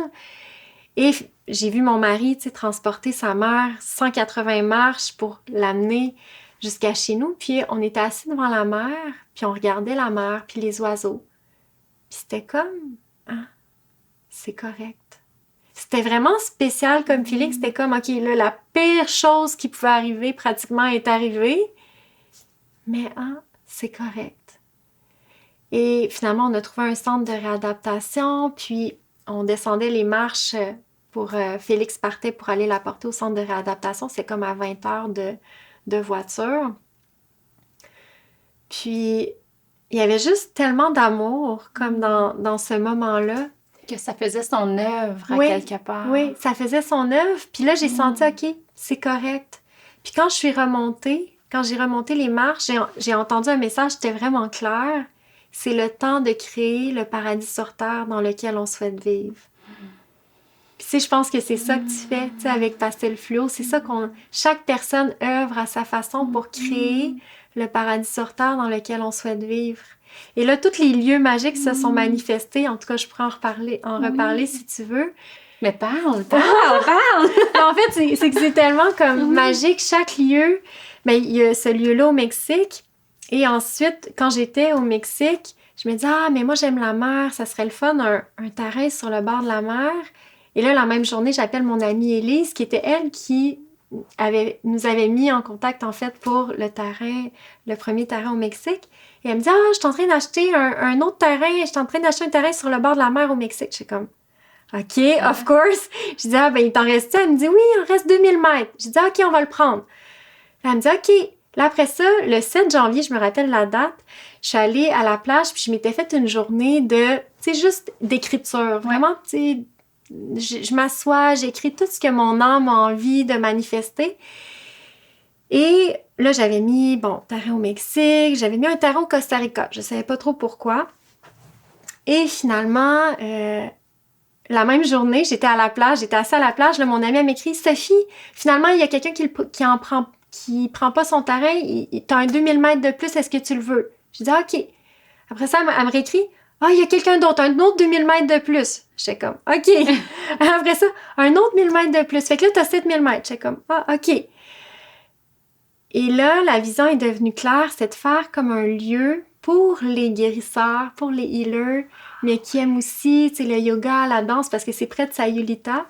Et j'ai vu mon mari, tu sais, transporter sa mère 180 marches pour l'amener jusqu'à chez nous, puis on était assis devant la mer, puis on regardait la mer, puis les oiseaux. Puis c'était comme, c'est correct. C'était vraiment spécial comme feeling, c'était comme, OK, là, la pire chose qui pouvait arriver pratiquement est arrivée, mais c'est correct. Et finalement, on a trouvé un centre de réadaptation, puis on descendait les marches pour... Félix partait pour aller la porter au centre de réadaptation. C'est comme à 20 heures de voiture. Puis, il y avait juste tellement d'amour, comme dans ce moment-là. Que ça faisait son œuvre à quelque part. Oui, ça faisait son œuvre. Puis là, j'ai senti, OK, c'est correct. Puis quand j'ai remonté les marches, j'ai entendu un message, c'était vraiment clair. C'est le temps de créer le paradis sur terre dans lequel on souhaite vivre. Puis tu sais, je pense que c'est ça que tu fais, tu sais, avec Pastel Fluo. C'est ça chaque personne œuvre à sa façon pour créer le paradis sur terre dans lequel on souhaite vivre. Et là, tous les lieux magiques se sont manifestés. En tout cas, je pourrais en reparler si tu veux. Mais parle! En fait, c'est que c'est tellement comme magique. Chaque lieu, ben, il y a ce lieu-là au Mexique. Et ensuite, quand j'étais au Mexique, je me dis, mais moi, j'aime la mer. Ça serait le fun, un terrain sur le bord de la mer. Et là, la même journée, j'appelle mon amie Élise, qui était elle qui nous avait mis en contact, en fait, pour le premier terrain au Mexique. Et elle me dit, je suis en train d'acheter un autre terrain. Je suis en train d'acheter un terrain sur le bord de la mer au Mexique. Je suis comme, OK, of course. Je dis, il t'en reste-tu? Elle me dit, oui, il en reste 2000 mètres. Je dis, OK, on va le prendre. Elle me dit, OK. Là, après ça, le 7 janvier, je me rappelle la date, je suis allée à la plage, puis je m'étais fait une journée de, tu sais, juste d'écriture. Vraiment, tu sais, je m'assois, j'écris tout ce que mon âme a envie de manifester. Et là, j'avais mis, tarot au Mexique, j'avais mis un tarot au Costa Rica. Je savais pas trop pourquoi. Et finalement, la même journée, j'étais assise à la plage, là, mon amie m'écrit « Sophie, finalement, il y a quelqu'un qui prend pas son terrain, t'as un 2000 mètres de plus, est-ce que tu le veux? » Je dis « OK. » Après ça, elle me réécrit « Ah, il y a quelqu'un d'autre, un autre 2000 mètres de plus. » J'étais comme « OK. » Après ça, un autre 1000 mètres de plus. Fait que là, t'as 7000 mètres. J'étais comme « Ah, OK. » Et là, la vision est devenue claire, c'est de faire comme un lieu pour les guérisseurs, pour les healers, mais qui aiment aussi le yoga, la danse, parce que c'est près de Sayulita.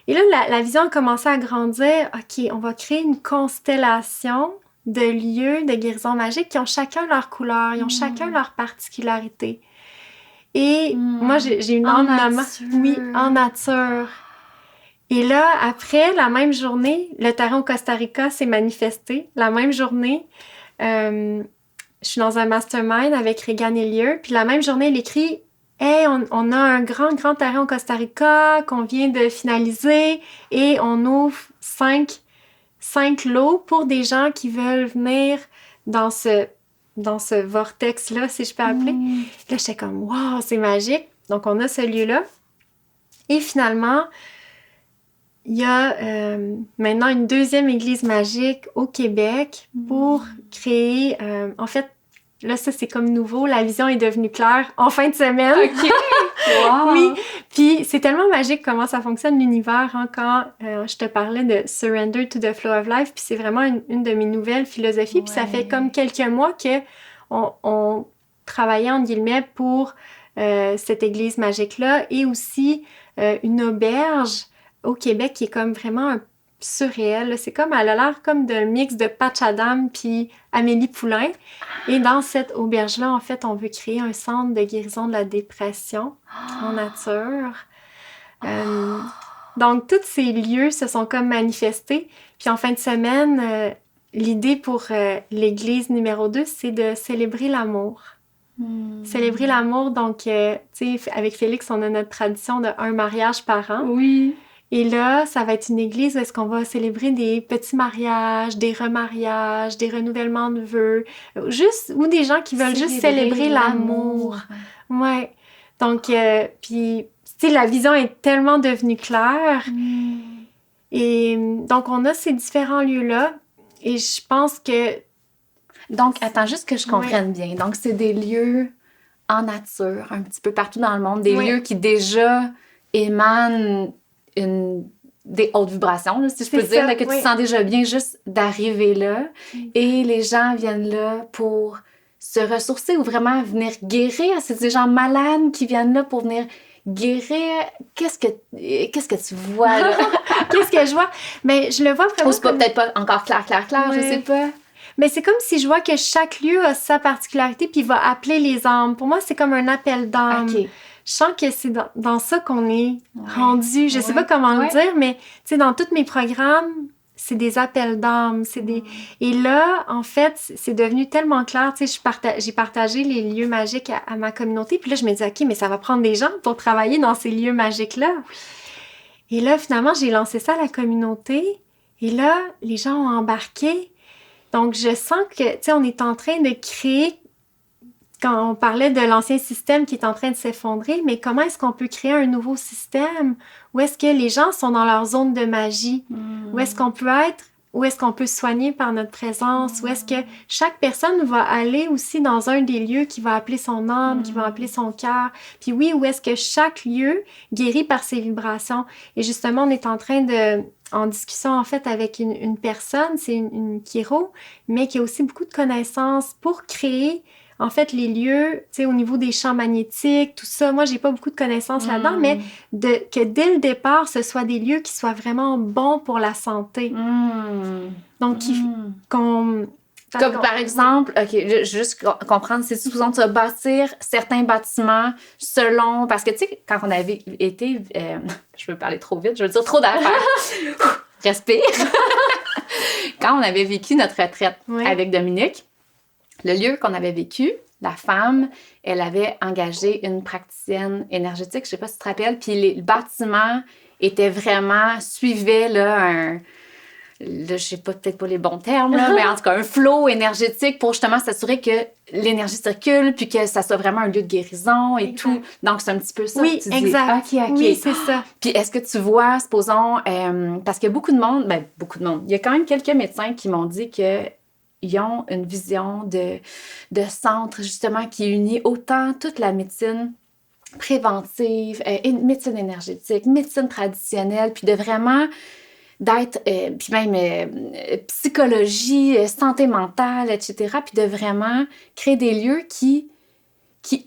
Et là, la vision a commencé à grandir. OK, on va créer une constellation de lieux de guérison magique qui ont chacun leur couleur, ils ont chacun leur particularité. Et moi, j'ai une âme nomade. Oui, en nature. Et là, après, la même journée, le tarot au Costa Rica s'est manifesté. La même journée, je suis dans un mastermind avec Regan Elliott. Puis la même journée, il écrit « Hey, on a un grand tarot au Costa Rica qu'on vient de finaliser et on ouvre 5 lots pour des gens qui veulent venir dans ce vortex-là, si je peux appeler. » Là, j'étais comme « Wow, c'est magique! » Donc, on a ce lieu-là. Et finalement, il y a maintenant une deuxième église magique au Québec pour créer... en fait, là, ça, c'est comme nouveau. La vision est devenue claire en fin de semaine. OK! Wow! Oui, puis c'est tellement magique comment ça fonctionne l'univers, hein, quand je te parlais de « Surrender to the flow of life », puis c'est vraiment une de mes nouvelles philosophies. Puis ça fait comme quelques mois qu'on travaillait, en guillemets, pour cette église magique-là et aussi une auberge au Québec qui est comme vraiment surréel. C'est comme, elle a l'air comme d'un mix de Patch Adam puis Amélie Poulain. Et dans cette auberge-là, en fait, on veut créer un centre de guérison de la dépression en nature. Donc, tous ces lieux se sont comme manifestés. Puis en fin de semaine, l'idée pour l'église numéro 2, c'est de célébrer l'amour. Célébrer l'amour, donc, tu sais, avec Félix, on a notre tradition de un mariage par an. Oui. Et là, ça va être une église où est-ce qu'on va célébrer des petits mariages, des remariages, des renouvellements de vœux, ou des gens qui veulent juste célébrer l'amour. Ouais. Donc, puis, tu sais, la vision est tellement devenue claire. Et donc, on a ces différents lieux-là. Et je pense que... Donc, attends, juste que je comprenne bien. Donc, c'est des lieux en nature, un petit peu partout dans le monde, des lieux qui déjà émanent des hautes vibrations, là, si je peux dire, là, que tu te sens déjà bien juste d'arriver là. Et les gens viennent là pour se ressourcer ou vraiment venir guérir. C'est des gens malades qui viennent là pour venir guérir. Qu'est-ce que tu vois là? Qu'est-ce que je vois? Mais je le vois vraiment. Ou c'est peut-être pas encore clair, je sais pas. Mais c'est comme si je vois que chaque lieu a sa particularité puis va appeler les âmes. Pour moi, c'est comme un appel d'âme. Okay. Je sens que c'est dans ça qu'on est rendu. Je sais pas comment le dire, mais tu sais, dans tous mes programmes, c'est des appels d'âme. Et là, en fait, c'est devenu tellement clair. Tu sais, j'ai partagé les lieux magiques à ma communauté. Puis là, je me dis, OK, mais ça va prendre des gens pour travailler dans ces lieux magiques-là. Et là, finalement, j'ai lancé ça à la communauté. Et là, les gens ont embarqué. Donc, je sens que, tu sais, on est en train de créer, quand on parlait de l'ancien système qui est en train de s'effondrer, mais comment est-ce qu'on peut créer un nouveau système? Où est-ce que les gens sont dans leur zone de magie? Où est-ce qu'on peut être? Où est-ce qu'on peut se soigner par notre présence? Où est-ce que chaque personne va aller aussi dans un des lieux qui va appeler son âme, qui va appeler son cœur? Puis oui, où est-ce que chaque lieu guérit par ses vibrations? Et justement, on est en discussion en fait avec une personne, c'est une chiro, mais qui a aussi beaucoup de connaissances pour créer en fait les lieux, tu sais, au niveau des champs magnétiques, tout ça. Moi, j'ai pas beaucoup de connaissances là-dedans, mais que dès le départ, ce soit des lieux qui soient vraiment bons pour la santé. Donc, comme par exemple, OK, juste comprendre, c'est supposons que tu vas bâtir certains bâtiments selon... Parce que, tu sais, quand on avait été... je veux parler trop vite, je veux dire trop d'affaires. Respire. Quand on avait vécu notre retraite avec Dominique, le lieu qu'on avait vécu, la femme, elle avait engagé une praticienne énergétique, je sais pas si tu te rappelles, puis le bâtiment était vraiment... suivait là là, je sais pas, peut-être pas les bons termes, là, mais en tout cas, un flow énergétique pour justement s'assurer que l'énergie circule puis que ça soit vraiment un lieu de guérison et tout. Donc, c'est un petit peu ça. Oui, tu exact. dis, OK. Oui, c'est ça. Puis, est-ce que tu vois, supposons, parce qu'il y a beaucoup de monde, il y a quand même quelques médecins qui m'ont dit que ils ont une vision de centre, justement, qui unit autant toute la médecine préventive, médecine énergétique, médecine traditionnelle, puis de vraiment d'être, puis même psychologie, santé mentale, etc., puis de vraiment créer des lieux qui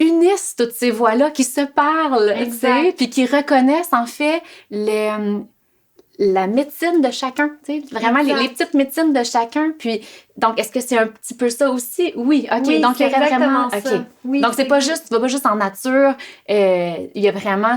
unissent toutes ces voix-là, qui se parlent, tu sais, puis qui reconnaissent, en fait, la médecine de chacun, tu sais, vraiment les petites médecines de chacun. Puis, donc, est-ce que c'est un petit peu ça aussi? Oui, OK. Oui, donc, il y aurait vraiment... OK. Oui, donc, c'est pas juste, tu vas pas juste en nature. Il y a vraiment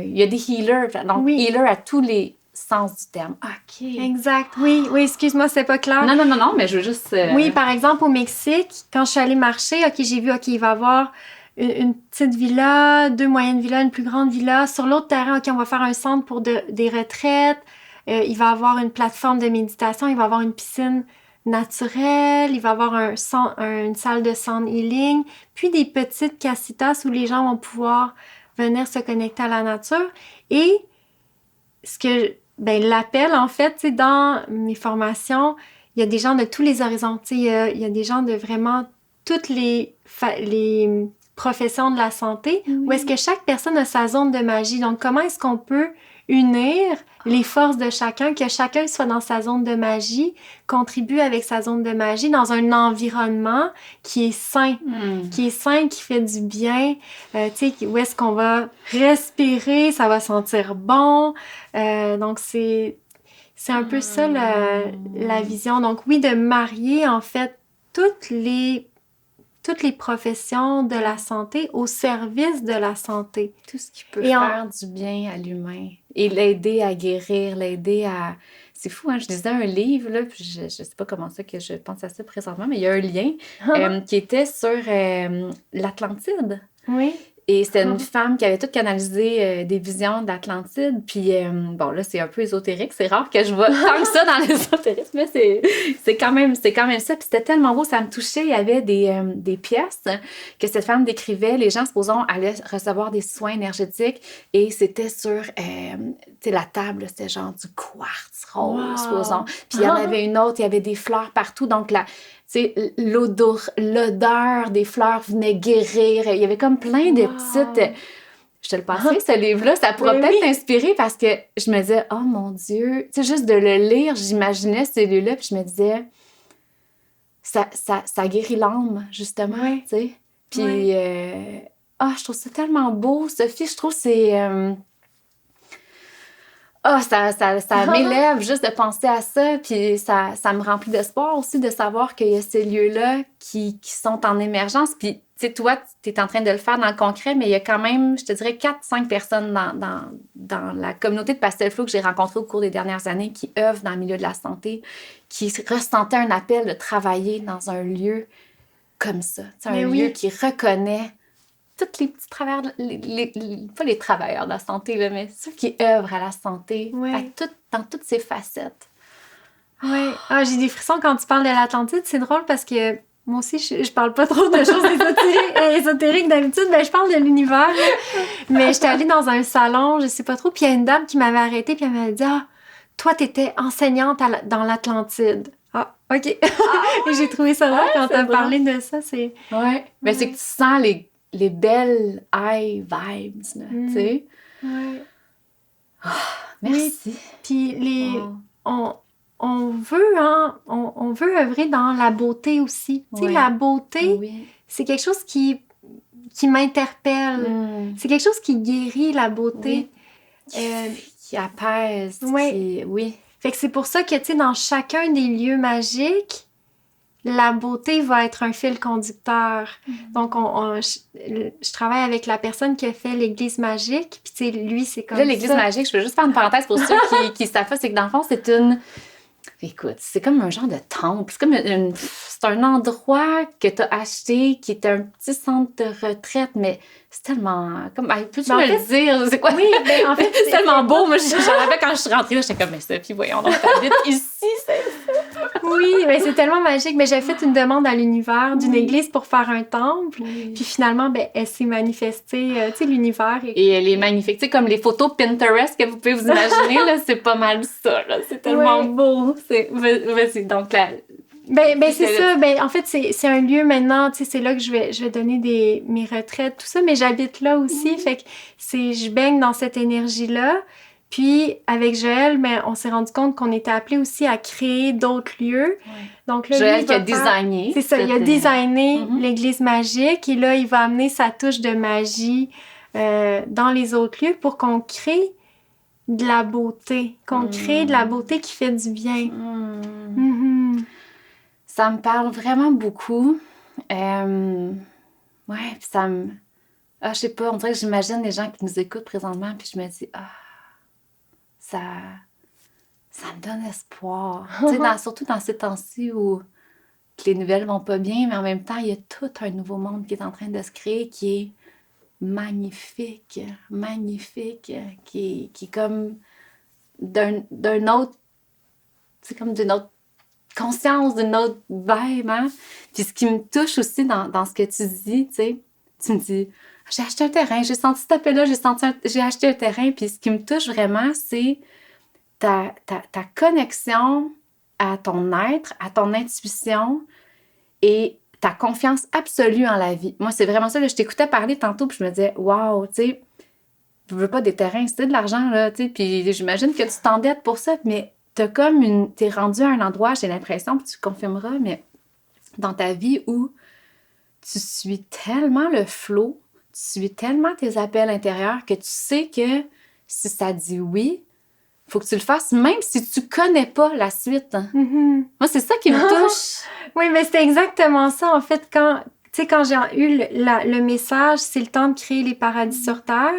il y a des healers. Donc, healers à tous les sens du terme. OK. Exact. Oui, excuse-moi, c'est pas clair. Non, mais je veux juste... Oui, par exemple, au Mexique, quand je suis allée marcher, OK, j'ai vu, OK, il va y avoir une petite villa, 2 moyennes villas, une plus grande villa. Sur l'autre terrain, OK, on va faire un centre pour des retraites. Il va y avoir une plateforme de méditation. Il va y avoir une piscine naturelle. Il va y avoir une salle de sound healing. Puis des petites casitas où les gens vont pouvoir venir se connecter à la nature. Et l'appel, en fait, tu sais, dans mes formations, il y a des gens de tous les horizons. Tu sais, il y a des gens de vraiment toutes les professions de la santé, où est-ce que chaque personne a sa zone de magie. Donc, comment est-ce qu'on peut unir les forces de chacun, que chacun soit dans sa zone de magie, contribue avec sa zone de magie dans un environnement qui est sain, qui fait du bien, tu sais, où est-ce qu'on va respirer, ça va sentir bon. Donc, c'est un peu ça la vision. Donc, oui, de marier, en fait, toutes les professions de la santé au service de la santé. Tout ce qui peut faire du bien à l'humain et l'aider à guérir, l'aider à... C'est fou, hein? Je lisais un livre, là, puis je sais pas comment ça que je pense à ça présentement, mais il y a un lien qui était sur l'Atlantide. Oui. Et c'était une femme qui avait tout canalisé des visions d'Atlantide. Puis, bon, là, c'est un peu ésotérique. C'est rare que je vois tant que ça dans l'ésotérisme, mais c'est quand même ça. Puis c'était tellement beau, ça me touchait. Il y avait des pièces que cette femme décrivait. Les gens, supposons, allaient recevoir des soins énergétiques. Et c'était sur, tu sais, la table, c'était genre du quartz rose, supposons. Puis il y en avait une autre, il y avait des fleurs partout. Donc, l'odeur des fleurs venait guérir. Il y avait comme plein de petites... Je te le passais, ce livre-là. Ça pourrait peut-être t'inspirer parce que je me disais, oh mon Dieu, tu sais, juste de le lire, j'imaginais ce lieu-là, puis je me disais, ça guérit l'âme, justement, tu sais. Puis, je trouve ça tellement beau, Sophie. Je trouve que c'est... ça m'élève juste de penser à ça, puis ça me remplit d'espoir aussi de savoir qu'il y a ces lieux-là qui sont en émergence. Puis, tu sais, toi, tu es en train de le faire dans le concret, mais il y a quand même, je te dirais, 4-5 personnes dans la communauté de Pastel Flow que j'ai rencontrées au cours des dernières années qui œuvrent dans le milieu de la santé, qui ressentaient un appel de travailler dans un lieu comme ça. Un lieu qui reconnaît tous les petits travailleurs, pas les travailleurs de la santé, là, mais ceux qui œuvrent à la santé, dans toutes ses facettes. Oui. J'ai des frissons quand tu parles de l'Atlantide. C'est drôle parce que moi aussi, je parle pas trop de choses ésotériques d'habitude. Je parle de l'univers. Mais j'étais allée dans un salon, je sais pas trop, puis il y a une dame qui m'avait arrêtée, puis elle m'avait dit « Ah, toi, t'étais enseignante dans l'Atlantide. » Ah, OK. Et j'ai trouvé ça drôle quand t'as parlé de ça. C'est... Ouais. Mais c'est que tu sens les belles high vibes, là, tu sais. Oui. Merci. Oui. Puis on veut œuvrer dans la beauté aussi. Tu sais, la beauté, c'est quelque chose qui m'interpelle. C'est quelque chose qui guérit, la beauté. Qui apaise. Oui. Fait que c'est pour ça que, tu sais, dans chacun des lieux magiques, la beauté va être un fil conducteur. Donc, je travaille avec la personne qui a fait l'église magique. Puis, tu sais, lui, c'est comme là, l'église magique, je peux juste faire une parenthèse pour ceux qui savent pas, c'est que dans le fond, Écoute, c'est comme un genre de temple. C'est comme c'est un endroit que tu as acheté qui est un petit centre de retraite, mais c'est tellement... Comme, peux-tu me le dire? C'est quoi? Oui, mais en fait... c'est tellement beau. Moi, j'en avais quand je suis rentrée, là, j'étais comme, mais Sophie, voyons donc, t'habites ici, c'est... Oui, mais c'est tellement magique. Mais j'ai fait une demande à l'univers d'une église pour faire un temple. Oui. Puis finalement, elle s'est manifestée. Tu sais, l'univers. Et elle est magnifique. Tu sais, comme les photos Pinterest que vous pouvez vous imaginer, là, c'est pas mal ça. Là. C'est tellement beau. Vas-y, donc là... c'est ça. En fait, c'est un lieu maintenant. Tu sais, c'est là que je vais donner mes retraites, tout ça. Mais j'habite là aussi. Fait que je baigne dans cette énergie-là. Puis, avec Joël, on s'est rendu compte qu'on était appelés aussi à créer d'autres lieux. Ouais. Donc là, Joël qui a designé. C'est ça, il a designé l'église magique et là, il va amener sa touche de magie dans les autres lieux pour qu'on crée de la beauté, qu'on crée de la beauté qui fait du bien. Ça me parle vraiment beaucoup. Ouais, puis ça me... je sais pas, on dirait que j'imagine les gens qui nous écoutent présentement puis je me dis, ça me donne espoir. Tu sais, surtout dans ces temps-ci où les nouvelles vont pas bien, mais en même temps, il y a tout un nouveau monde qui est en train de se créer, qui est magnifique, qui est comme d'un autre... C'est comme d'une autre conscience, d'une autre vibe, hein? Puis ce qui me touche aussi dans ce que tu dis, tu sais, tu me dis... J'ai acheté un terrain, j'ai senti cet appel-là, j'ai acheté un terrain. Puis ce qui me touche vraiment, c'est ta connexion à ton être, à ton intuition et ta confiance absolue en la vie. Moi, c'est vraiment ça. Là, je t'écoutais parler tantôt, puis je me disais, waouh, tu sais, je veux pas des terrains, c'est de l'argent, là, tu sais. Puis j'imagine que tu t'endettes pour ça, mais t'es rendu à un endroit, j'ai l'impression, puis tu confirmeras, mais dans ta vie où tu suis tellement le flow, tu suis tellement tes appels intérieurs que tu sais que si ça dit oui, faut que tu le fasses, même si tu connais pas la suite. Moi, c'est ça qui me touche. Oui, mais c'était exactement ça. En fait, quand j'ai eu le message, c'est le temps de créer les paradis sur Terre,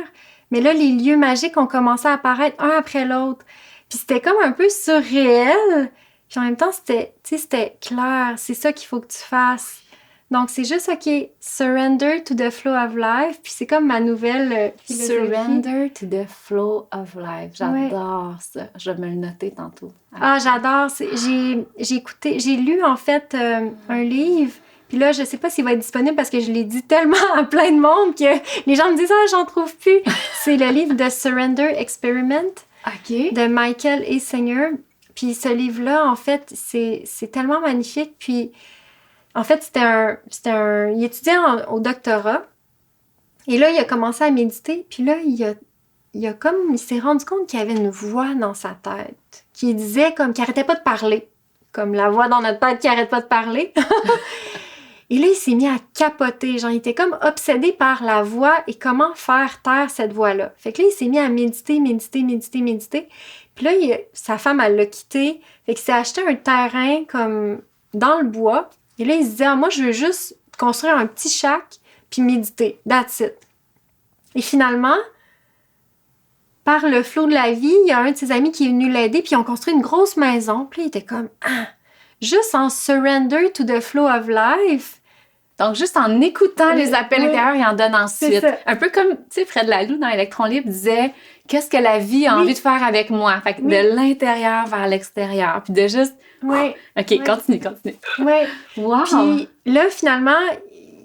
mais là, les lieux magiques ont commencé à apparaître un après l'autre. Puis c'était comme un peu surréel. Puis en même temps, c'était clair. C'est ça qu'il faut que tu fasses. Donc, c'est juste, OK, surrender to the flow of life. Puis c'est comme ma nouvelle philosophie. Surrender to the flow of life. J'adore ça. Je vais me le noter tantôt. J'adore. J'ai lu, en fait, un livre. Puis là, je sais pas s'il va être disponible parce que je l'ai dit tellement à plein de monde que les gens me disent « j'en trouve plus! » C'est le livre The Surrender Experiment de Michael A. Singer. Puis ce livre-là, en fait, c'est tellement magnifique. Puis... En fait, il étudiait au doctorat. Et là, il a commencé à méditer. Puis là, il s'est rendu compte qu'il y avait une voix dans sa tête qui disait qu'il arrêtait pas de parler. Comme la voix dans notre tête qui arrête pas de parler. Et là, il s'est mis à capoter. Genre, il était comme obsédé par la voix et comment faire taire cette voix-là. Fait que là, il s'est mis à méditer. Puis là, sa femme, elle l'a quitté. Fait qu'il s'est acheté un terrain comme dans le bois. Et là, il se disait, moi, je veux juste construire un petit shack puis méditer. That's it. Et finalement, par le flot de la vie, il y a un de ses amis qui est venu l'aider puis ils ont construit une grosse maison. Puis là, il était comme, juste en surrender to the flow of life. Donc, juste en écoutant les appels intérieurs, il en donne ensuite. Un peu comme, tu sais, Fred Laloux dans Électron Libre disait, qu'est-ce que la vie a envie de faire avec moi? Fait que de l'intérieur vers l'extérieur. Puis de juste... OK, continue. Oui. Wow! Puis là, finalement,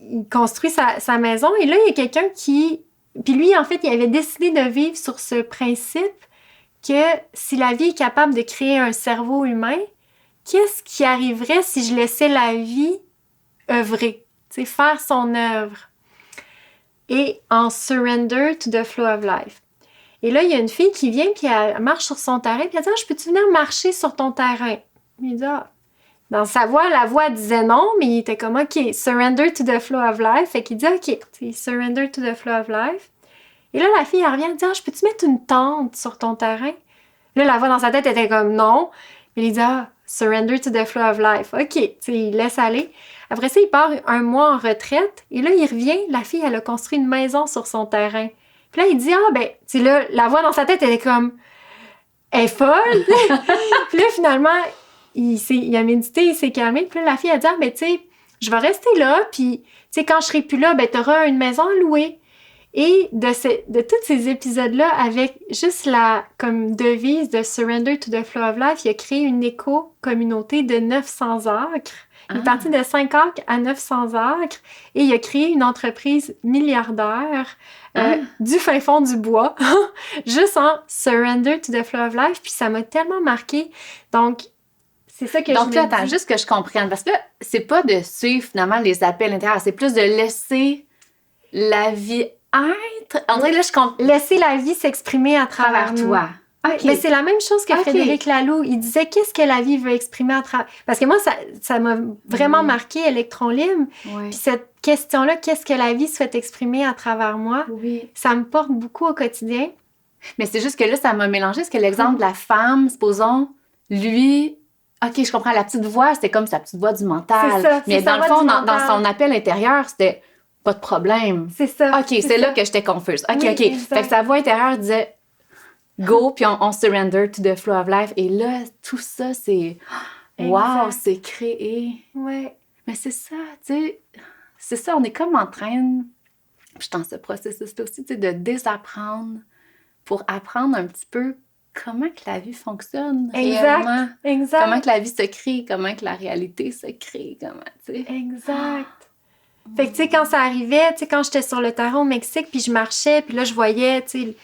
il construit sa maison et là, il y a quelqu'un qui... Puis lui, en fait, il avait décidé de vivre sur ce principe que si la vie est capable de créer un cerveau humain, qu'est-ce qui arriverait si je laissais la vie œuvrer? Tu sais, faire son œuvre. Et en surrender to the flow of life. Et là, il y a une fille qui vient puis elle marche sur son terrain puis elle dit « je peux-tu venir marcher sur ton terrain? » Il dit « Dans sa voix, la voix disait non, mais il était comme « OK, surrender to the flow of life. » Fait qu'il dit « OK, surrender to the flow of life. » Et là, la fille, elle revient, elle dit « je peux-tu mettre une tente sur ton terrain? » Là, la voix dans sa tête était comme « non. » Mais il dit « surrender to the flow of life. » OK, il laisse aller. Après ça, il part un mois en retraite. Et là, il revient, la fille, elle a construit une maison sur son terrain. Puis là, il dit là, la voix dans sa tête, elle est comme... Elle est folle! Puis là, finalement... il a médité, il s'est calmé. Puis là, la fille a dit, ah, ben, tu sais, je vais rester là, puis, tu sais, quand je serai plus là, ben, t'auras une maison à louer. Et de tous ces épisodes-là, avec juste la comme devise de Surrender to the Flow of Life, il a créé une éco-communauté de 900 acres. Il est parti de 5 acres à 900 acres et il a créé une entreprise milliardaire du fin fond du bois, juste en Surrender to the Flow of Life. Puis ça m'a tellement marqué. Donc, c'est ça que je me dis. Donc là, attends, juste que je comprenne. Parce que là, c'est pas de suivre finalement les appels intérieurs, c'est plus de laisser la vie être. En vrai, là, je comprends. Laisser la vie s'exprimer à travers nous. toi. Okay. Mais c'est la même chose que Frédéric Laloux. Il disait qu'est-ce que la vie veut exprimer à travers. Parce que moi, ça m'a vraiment marqué Électron Libre. Oui. Puis cette question-là, qu'est-ce que la vie souhaite exprimer à travers moi, ça me porte beaucoup au quotidien. Mais c'est juste que là, ça m'a mélangé. Parce que l'exemple de la femme, supposons, lui. OK, je comprends. La petite voix, c'était comme sa petite voix du mental. C'est ça. Mais dans le fond, dans son appel intérieur, c'était. Pas de problème. C'est ça. OK, c'est là que j'étais confuse. OK. Fait que sa voix intérieure disait go, puis on surrender to the flow of life. Et là, tout ça, c'est wow, c'est créé. Ouais. Mais c'est ça, tu sais, c'est ça, on est comme en train, je suis dans ce processus-là aussi, tu sais, de désapprendre pour apprendre un petit peu comment que la vie fonctionne réellement. Exact. Comment que la vie se crée, comment que la réalité se crée, comment, tu sais. Exact. Fait que, tu sais, quand ça arrivait, tu sais, quand j'étais sur le terrain au Mexique, puis je marchais, puis là, je voyais, tu sais,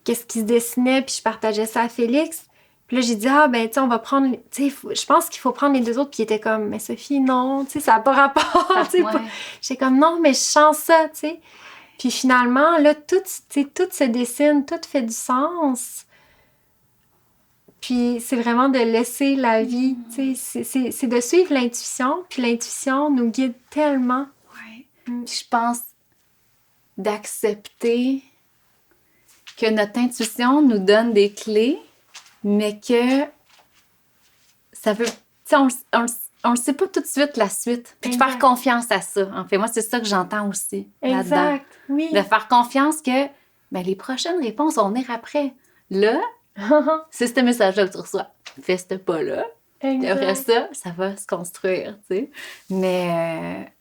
qu'est-ce qui se dessinait, puis je partageais ça à Félix. Puis là, j'ai dit, ah, ben, tu sais, on va prendre, tu sais, je pense qu'il faut prendre les deux autres. Puis il était comme, mais Sophie, non, tu sais, ça n'a pas rapport, tu sais. J'étais comme, non, mais je sens ça, tu sais. Puis finalement, là, tout se dessine, tout fait du sens. Puis c'est vraiment de laisser la vie, tu sais, c'est de suivre l'intuition. Puis l'intuition nous guide tellement. Puis je pense d'accepter que notre intuition nous donne des clés, mais que ça veut... Tu sais, on le sait pas tout de suite, la suite. Puis de faire confiance à ça. En fait, moi, c'est ça que j'entends aussi là-dedans. Oui. De faire confiance que ben, les prochaines réponses vont venir après. Là, c'est ce message-là que tu reçois. Fais ce pas-là. Puis après ça, ça va se construire, tu sais. Mais...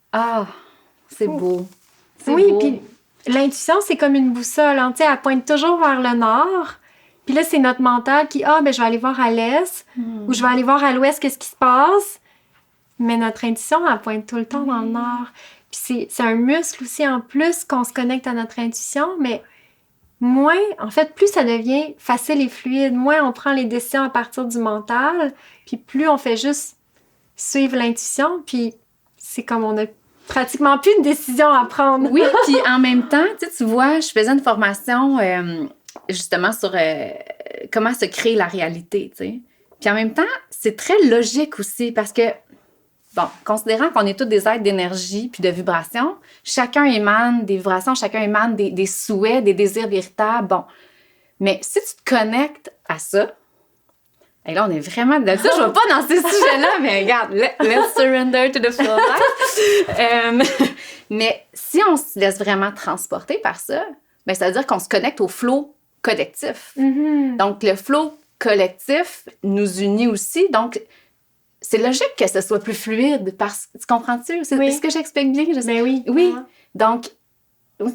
c'est beau. Oui, puis l'intuition, c'est comme une boussole. Hein, tu sais, elle pointe toujours vers le nord. Puis là, c'est notre mental qui, ben, je vais aller voir à l'est ou je vais aller voir à l'ouest qu'est-ce qui se passe. Mais notre intuition, elle pointe tout le temps dans le nord. Puis c'est un muscle aussi, en plus, qu'on se connecte à notre intuition. Mais moins, en fait, plus ça devient facile et fluide, moins on prend les décisions à partir du mental, puis plus on fait juste suivre l'intuition. Puis c'est comme on a pratiquement plus de décision à prendre. Oui, puis en même temps, tu vois, je faisais une formation justement sur comment se créer la réalité, tu sais. Puis en même temps, c'est très logique aussi parce que, bon, considérant qu'on est tous des êtres d'énergie puis de vibration, chacun émane des vibrations, chacun émane des souhaits, des désirs véritables, bon. Mais si tu te connectes à ça, et là, on est vraiment... Ça, je ne vais pas dans ces sujets-là, mais regarde, let's surrender to the flow of life. Mais si on se laisse vraiment transporter par ça, ben, ça veut dire qu'on se connecte au flow collectif. Donc, le flow collectif nous unit aussi. Donc, c'est logique que ce soit plus fluide. Tu comprends-tu? Est-ce que j'explique bien? Ben oui. Oui. Donc,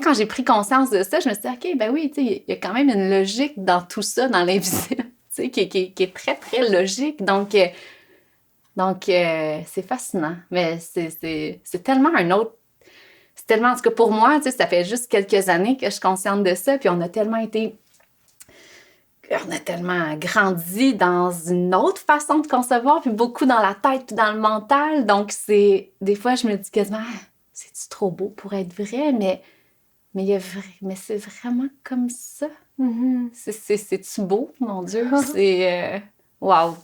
quand j'ai pris conscience de ça, je me suis dit, OK, ben oui, tu sais, il y a quand même une logique dans tout ça, dans l'invisible. Qui est très, très logique. Donc c'est fascinant. Mais c'est tellement un autre... C'est tellement... En tout cas, pour moi, ça fait juste quelques années que je suis consciente de ça. Puis on a tellement grandi dans une autre façon de concevoir, puis beaucoup dans la tête, puis dans le mental. Donc, des fois, je me dis quasiment, c'est-tu trop beau pour être vrai? Mais c'est vraiment comme ça. C'est-tu beau, mon Dieu? C'est... wow!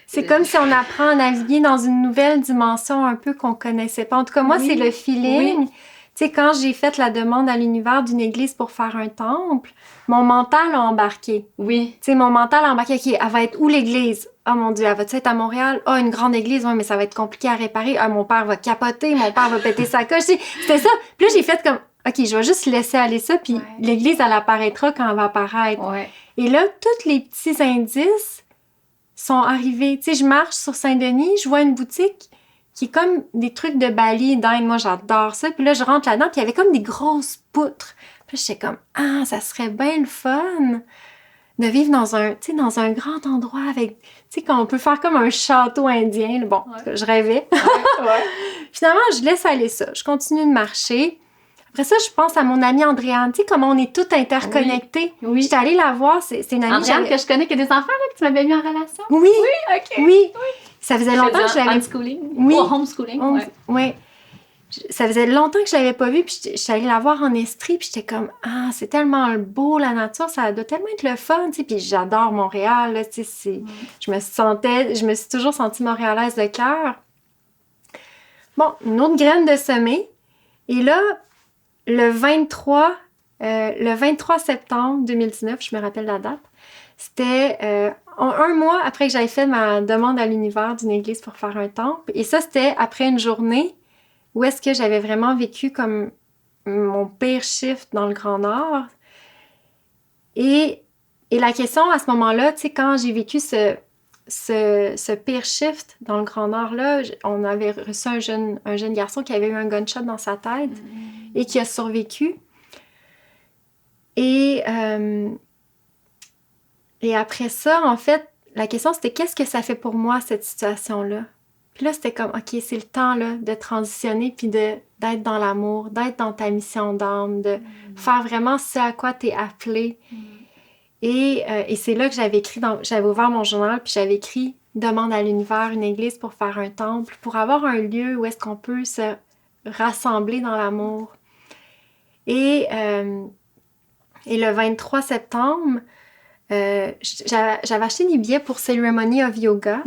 C'est comme si on apprend à naviguer dans une nouvelle dimension un peu qu'on connaissait pas. En tout cas, moi, c'est le feeling. Tu sais, quand j'ai fait la demande à l'univers d'une église pour faire un temple, mon mental a embarqué. Oui. Tu sais, mon mental a embarqué. OK, elle va être où l'église? Oh mon Dieu, elle va-tu être à Montréal? Oh, une grande église, ouais, mais ça va être compliqué à réparer. Ah, mon père va capoter, mon père va péter sa coche. C'était ça. Puis là, j'ai fait comme... OK, je vais juste laisser aller ça, puis l'église, elle apparaîtra quand elle va apparaître. Ouais. Et là, tous les petits indices sont arrivés. Tu sais, je marche sur Saint-Denis, je vois une boutique qui est comme des trucs de Bali, d'Inde. Moi, j'adore ça. Puis là, je rentre là-dedans, puis il y avait comme des grosses poutres. Puis là, j'étais comme, ah, ça serait bien le fun de vivre dans un grand endroit avec, tu sais, qu'on peut faire comme un château indien. Bon, je rêvais. Finalement, je laisse aller ça. Je continue de marcher. Après ça, je pense à mon amie Andréane. Tu sais, comment on est toutes interconnectées. Oui. J'étais allée la voir. C'est une amie... Andréane, que je connais, qui a des enfants, là, que tu m'avais mis en relation. Oui. Oui, OK. Oui. Ça faisait longtemps que je l'avais... Homeschooling. Oui. Ou homeschooling, Oui. Ça faisait longtemps que je l'avais pas vue, puis j'étais allée la voir en Estrie, puis j'étais comme, ah, c'est tellement beau, la nature, ça doit tellement être le fun, tu sais, puis j'adore Montréal, là, tu sais, je me suis toujours sentie montréalaise de cœur. Bon, une autre graine de semer, et là, le 23 septembre 2019, je me rappelle la date, c'était un mois après que j'avais fait ma demande à l'univers d'une église pour faire un temple, et ça, c'était après une journée où est-ce que j'avais vraiment vécu comme mon pire shift dans le Grand Nord. Et la question à ce moment-là, tu sais, quand j'ai vécu ce pire shift dans le Grand Nord-là, on avait reçu un jeune garçon qui avait eu un gunshot dans sa tête et qui a survécu. Et après ça, en fait, la question c'était qu'est-ce que ça fait pour moi, cette situation-là? Puis là, c'était comme, OK, c'est le temps là, de transitionner puis d'être dans l'amour, d'être dans ta mission d'âme, de faire vraiment ce à quoi tu es appelé. Et c'est là que j'avais ouvert mon journal puis j'avais écrit « Demande à l'univers une église pour faire un temple, pour avoir un lieu où est-ce qu'on peut se rassembler dans l'amour. » Et le 23 septembre, j'avais acheté des billets pour Ceremony of Yoga.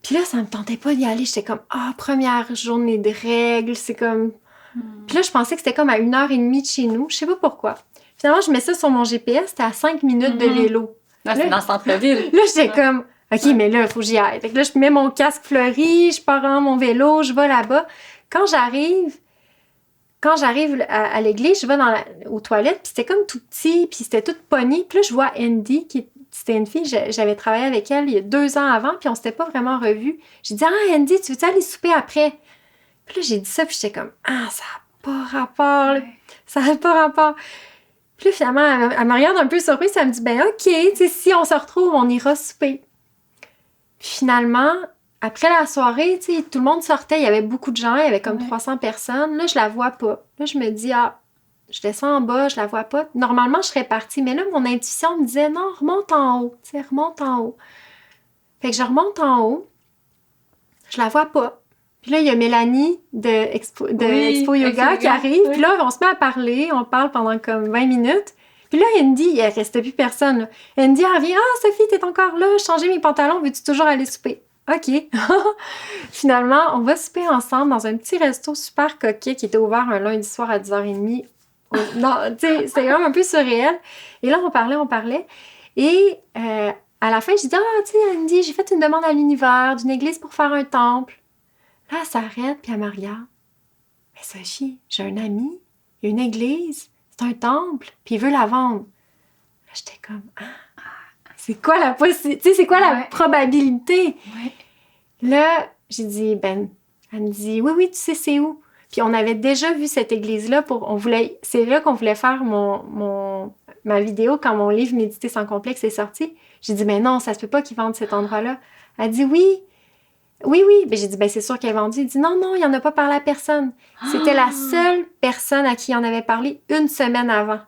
Puis là, ça me tentait pas d'y aller. J'étais comme, première journée de règles, c'est comme... Puis là, je pensais que c'était comme à 1h30 de chez nous. Je sais pas pourquoi. Finalement, je mets ça sur mon GPS, c'était à 5 minutes de vélo. Là, c'est dans le centre-ville. Là, j'étais comme, OK, mais là, il faut que j'y aille. Fait que là, je mets mon casque fleuri, je pars en mon vélo, je vais là-bas. Quand j'arrive à l'église, je vais aux toilettes, puis c'était comme tout petit, puis c'était tout pogné. Puis là, je vois Andy, c'était une fille, j'avais travaillé avec elle il y a 2 ans avant, puis on s'était pas vraiment revus. J'ai dit, Andy, tu veux-tu aller souper après? Puis là, j'ai dit ça, puis j'étais comme, ça n'a pas rapport, là. Ça n'a pas rapport. Puis là, finalement, elle me regarde un peu surprise, elle me dit, OK, tu sais, si on se retrouve, on ira souper. Puis finalement, après la soirée, tu sais, tout le monde sortait, il y avait beaucoup de gens, il y avait comme 300 personnes. Là, je la vois pas. Là, je me dis, je descends en bas, je la vois pas. Normalement, je serais partie, mais là, mon intuition me disait, non, remonte en haut, tu sais, remonte en haut. Fait que je remonte en haut, je la vois pas. Puis là, il y a Mélanie de Expo Yoga qui arrive. Puis là, on se met à parler. On parle pendant comme 20 minutes. Puis là, Andy, il ne restait plus personne. Là. Andy, elle revient. Sophie, t'es encore là. Changer mes pantalons. Veux-tu toujours aller souper? OK. Finalement, on va souper ensemble dans un petit resto super coquet qui était ouvert un lundi soir à 10h30. Non, tu sais, c'était quand même un peu surréel. Et là, on parlait. Et à la fin, j'ai dit, tu sais, Andy, j'ai fait une demande à l'univers d'une église pour faire un temple. Là, elle s'arrête, puis elle me regarde. Mais Sophie, j'ai un ami, il y a une église, c'est un temple, puis il veut la vendre. Là, j'étais comme, c'est quoi la possibilité? Tu sais, c'est quoi la probabilité? Là, j'ai dit, elle me dit, oui, tu sais, c'est où? Puis on avait déjà vu cette église-là, c'est là qu'on voulait faire ma vidéo quand mon livre Méditer sans complexe est sorti. J'ai dit, mais non, ça se peut pas qu'ils vendent cet endroit-là. Elle dit, oui. Ben, j'ai dit, c'est sûr qu'elle est vendue. Il dit, non, il n'en a pas parlé à personne. C'était la seule personne à qui il en avait parlé 1 semaine avant.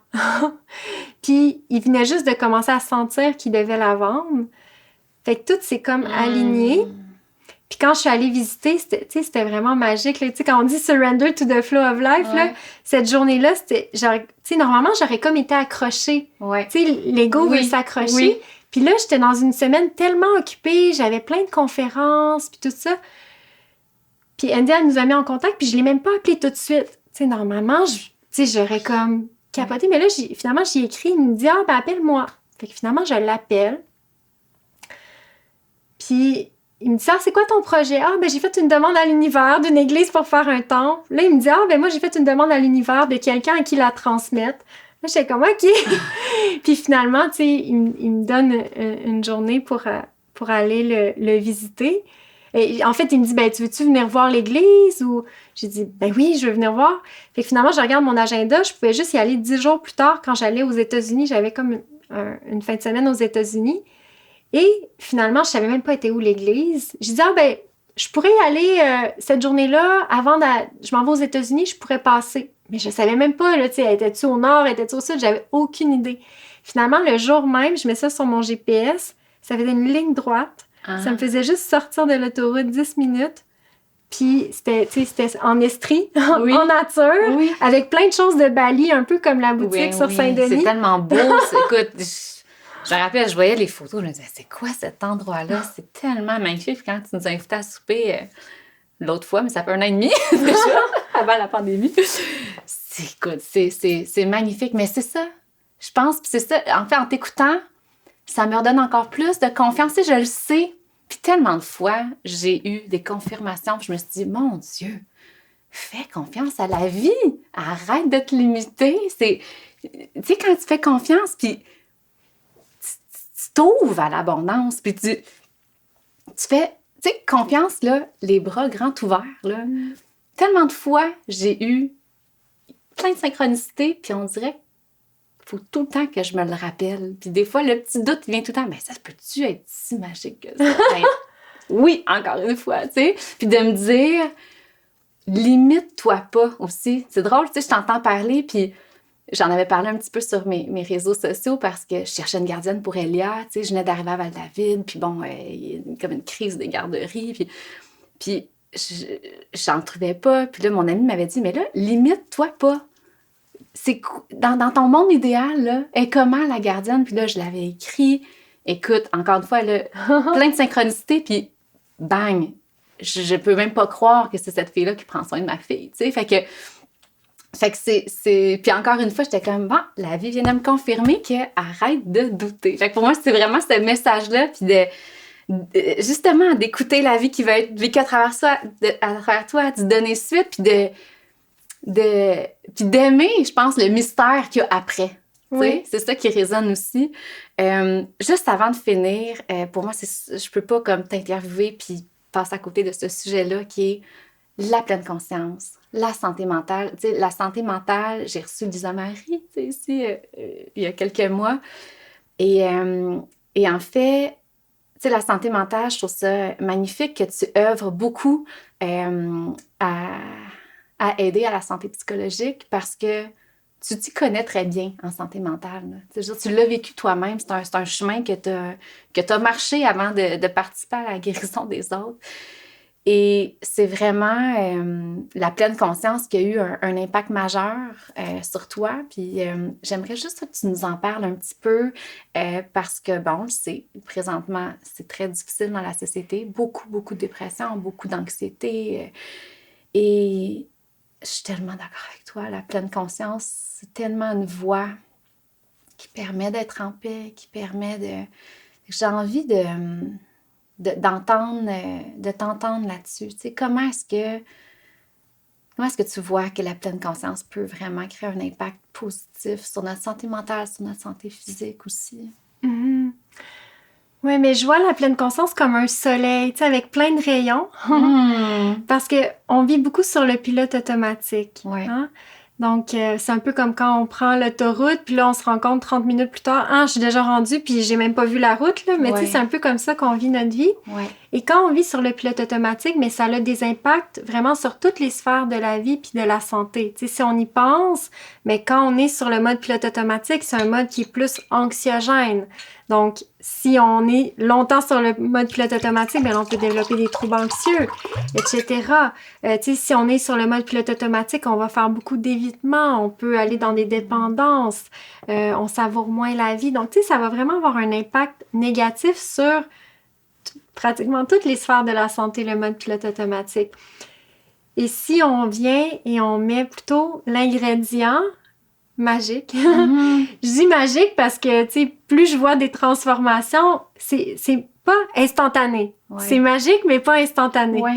Puis, il venait juste de commencer à sentir qu'il devait la vendre. Fait que tout s'est comme aligné. Puis quand je suis allée visiter, c'était vraiment magique. Là. Quand on dit « surrender to the flow of life », là, cette journée-là, normalement, j'aurais comme été accrochée. L'ego veut s'accrocher. Puis là, j'étais dans une semaine tellement occupée, j'avais plein de conférences, puis tout ça. Puis Andy, elle nous a mis en contact, puis je l'ai même pas appelé tout de suite. Normalement, j'aurais comme capoté. Mais là, finalement, j'ai écrit, il me dit « appelle-moi ». Fait que finalement, je l'appelle. Puis il me dit « c'est quoi ton projet? » J'ai fait une demande à l'univers d'une église pour faire un temple. Là, il me dit « moi, j'ai fait une demande à l'univers de quelqu'un à qui la transmettre. » Là, j'étais comme, OK! Puis finalement, tu sais, il me donne une journée pour aller le visiter. Et en fait, il me dit, ben, tu veux-tu venir voir l'église? Ou j'ai dit, ben oui, je veux venir voir. Fait que finalement, je regarde mon agenda, je pouvais juste y aller 10 jours plus tard quand j'allais aux États-Unis. J'avais comme une fin de semaine aux États-Unis. Et finalement, je savais même pas été où l'église. J'ai dit, ah ben, je pourrais y aller cette journée-là, je m'en vais aux États-Unis, je pourrais passer. Mais je savais même pas, là, tu sais, était-tu au nord, était-tu au sud, j'avais aucune idée. Finalement, le jour même, je mets ça sur mon GPS, ça faisait une ligne droite. Ça me faisait juste sortir de l'autoroute 10 minutes. Puis c'était en estrie, oui. en nature, oui. avec plein de choses de Bali, un peu comme la boutique sur Saint-Denis. C'est tellement beau. Écoute, je me rappelle, je voyais les photos, je me disais, c'est quoi cet endroit-là? C'est tellement magnifique. Quand tu nous as invités à souper l'autre fois, mais ça fait 1 an et demi déjà, avant la pandémie. C'est magnifique. Mais c'est ça, je pense, puis c'est ça. En fait, en t'écoutant, ça me redonne encore plus de confiance. Et je le sais. Puis tellement de fois, j'ai eu des confirmations. Puis je me suis dit, mon Dieu, fais confiance à la vie. Arrête de te limiter. Tu sais, quand tu fais confiance, puis tu t'ouvres à l'abondance, puis tu fais, tu sais, confiance, là, les bras grands ouverts, là. Tellement de fois, j'ai eu plein de synchronicités, puis on dirait qu'il faut tout le temps que je me le rappelle. Puis des fois, le petit doute vient tout le temps, mais ça peut-tu être si magique que ça? Ben, oui, encore une fois, tu sais. Puis de me dire, limite-toi pas aussi. C'est drôle, tu sais, je t'entends parler, puis j'en avais parlé un petit peu sur mes réseaux sociaux parce que je cherchais une gardienne pour Elia. Tu sais, je venais d'arriver à Val-David, puis bon, il y a comme une crise des garderies, puis j'en trouvais pas. Puis là, mon ami m'avait dit, mais là, limite-toi pas. C'est dans ton monde idéal, là, est comment la gardienne? Puis là, je l'avais écrit. Écoute, encore une fois, là, plein de synchronicité, puis bang! Je peux même pas croire que c'est cette fille-là qui prend soin de ma fille, tu sais. Fait que c'est... Puis encore une fois, j'étais comme, bon, la vie vient de me confirmer que arrête de douter. Fait que pour moi, c'est vraiment ce message-là, puis justement, d'écouter la vie qui va être vécue à travers toi, de donner suite, puis puis d'aimer, je pense, le mystère qu'il y a après. Oui. C'est ça qui résonne aussi. Juste avant de finir, pour moi, je peux pas comme t'interviewer puis passer à côté de ce sujet-là qui est la pleine conscience, la santé mentale. Tu sais, la santé mentale, j'ai reçu Lisa Marie, tu sais, ici, il y a quelques mois. Et en fait, tu sais, la santé mentale, je trouve ça magnifique que tu œuvres beaucoup à aider à la santé psychologique parce que tu t'y connais très bien en santé mentale. Tu l'as vécu toi-même, c'est un chemin que tu as marché avant de participer à la guérison des autres. Et c'est vraiment la pleine conscience qui a eu un impact majeur sur toi. Puis j'aimerais juste que tu nous en parles un petit peu parce que, bon, je sais, présentement, c'est très difficile dans la société. Beaucoup, beaucoup de dépression, beaucoup d'anxiété. Et je suis tellement d'accord avec toi. La pleine conscience, c'est tellement une voie qui permet d'être en paix, qui permet de... J'ai envie de t'entendre là-dessus. Tu sais, comment est-ce que tu vois que la pleine conscience peut vraiment créer un impact positif sur notre santé mentale, sur notre santé physique aussi? Mm-hmm. Oui, mais je vois la pleine conscience comme un soleil, tu sais, avec plein de rayons. Parce qu'on vit beaucoup sur le pilote automatique. Ouais. Hein? Donc, c'est un peu comme quand on prend l'autoroute, puis là, on se rend compte 30 minutes plus tard, je suis déjà rendue, puis j'ai même pas vu la route, là. Mais tu sais, c'est un peu comme ça qu'on vit notre vie. Ouais. Et quand on vit sur le pilote automatique, mais ça a des impacts vraiment sur toutes les sphères de la vie puis de la santé. Tu sais, si on y pense, mais quand on est sur le mode pilote automatique, c'est un mode qui est plus anxiogène. Donc, si on est longtemps sur le mode pilote automatique, bien, on peut développer des troubles anxieux, etc. Tu sais, si on est sur le mode pilote automatique, on va faire beaucoup d'évitement, on peut aller dans des dépendances, on savoure moins la vie. Donc, tu sais, ça va vraiment avoir un impact négatif sur pratiquement toutes les sphères de la santé, le mode pilote automatique. Et si on vient et on met plutôt l'ingrédient magique, je dis magique parce que, tu sais, plus je vois des transformations, c'est pas instantané. Ouais. C'est magique, mais pas instantané. Ouais.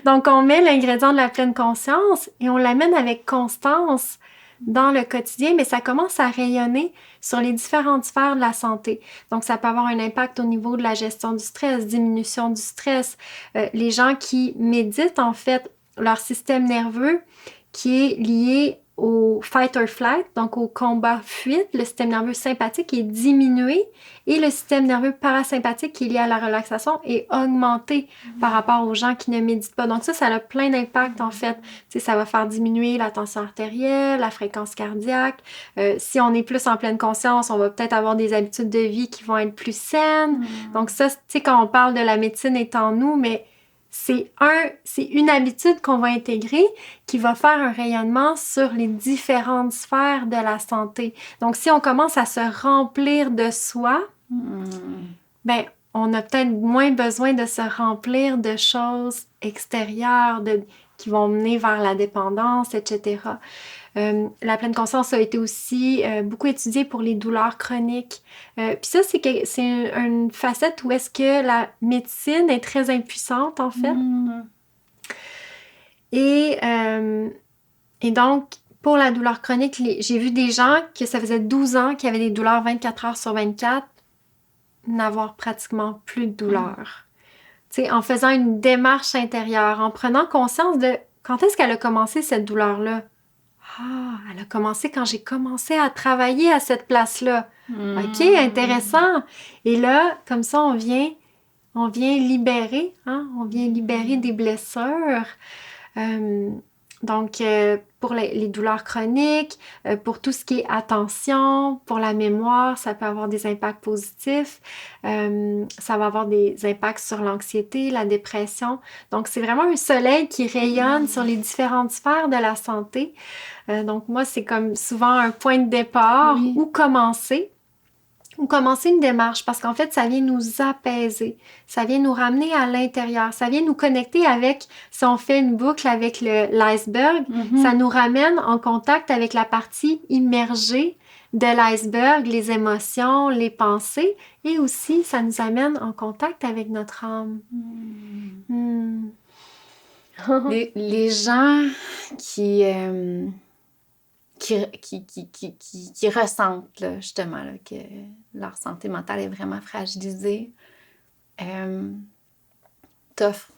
Donc, on met l'ingrédient de la pleine conscience et on l'amène avec constance dans le quotidien, mais ça commence à rayonner sur les différentes sphères de la santé. Donc, ça peut avoir un impact au niveau de la gestion du stress, diminution du stress. Les gens qui méditent, en fait, leur système nerveux qui est lié au fight or flight, donc au combat-fuite, le système nerveux sympathique est diminué et le système nerveux parasympathique qui est lié à la relaxation est augmenté par rapport aux gens qui ne méditent pas. Donc ça a plein d'impacts en fait. Tu sais, ça va faire diminuer la tension artérielle, la fréquence cardiaque. Si on est plus en pleine conscience, on va peut-être avoir des habitudes de vie qui vont être plus saines. Donc ça, tu sais, quand on parle de la médecine est en nous, mais c'est une habitude qu'on va intégrer qui va faire un rayonnement sur les différentes sphères de la santé. Donc, si on commence à se remplir de soi, ben, on a peut-être moins besoin de se remplir de choses extérieures qui vont mener vers la dépendance, etc. La pleine conscience a été aussi beaucoup étudiée pour les douleurs chroniques. Puis ça, c'est une facette où est-ce que la médecine est très impuissante, en fait. Et donc, pour la douleur chronique, j'ai vu des gens que ça faisait 12 ans qu'ils avaient des douleurs 24 heures sur 24, n'avoir pratiquement plus de douleur. Tu sais, en faisant une démarche intérieure, en prenant conscience de quand est-ce qu'elle a commencé cette douleur-là. Ah, elle a commencé quand j'ai commencé à travailler à cette place-là. OK, intéressant. Et là, comme ça, on vient libérer, hein? On vient libérer des blessures. Donc, pour les douleurs chroniques, pour tout ce qui est attention, pour la mémoire, ça peut avoir des impacts positifs. Ça va avoir des impacts sur l'anxiété, la dépression. Donc, c'est vraiment un soleil qui rayonne sur les différentes sphères de la santé. Donc, moi, c'est comme souvent un point de départ où commencer une démarche parce qu'en fait, ça vient nous apaiser, ça vient nous ramener à l'intérieur, ça vient nous connecter avec, si on fait une boucle avec l'iceberg, ça nous ramène en contact avec la partie immergée de l'iceberg, les émotions, les pensées, et aussi, ça nous amène en contact avec notre âme. Les gens qui ressentent là, justement là, que leur santé mentale est vraiment fragilisée, t'offres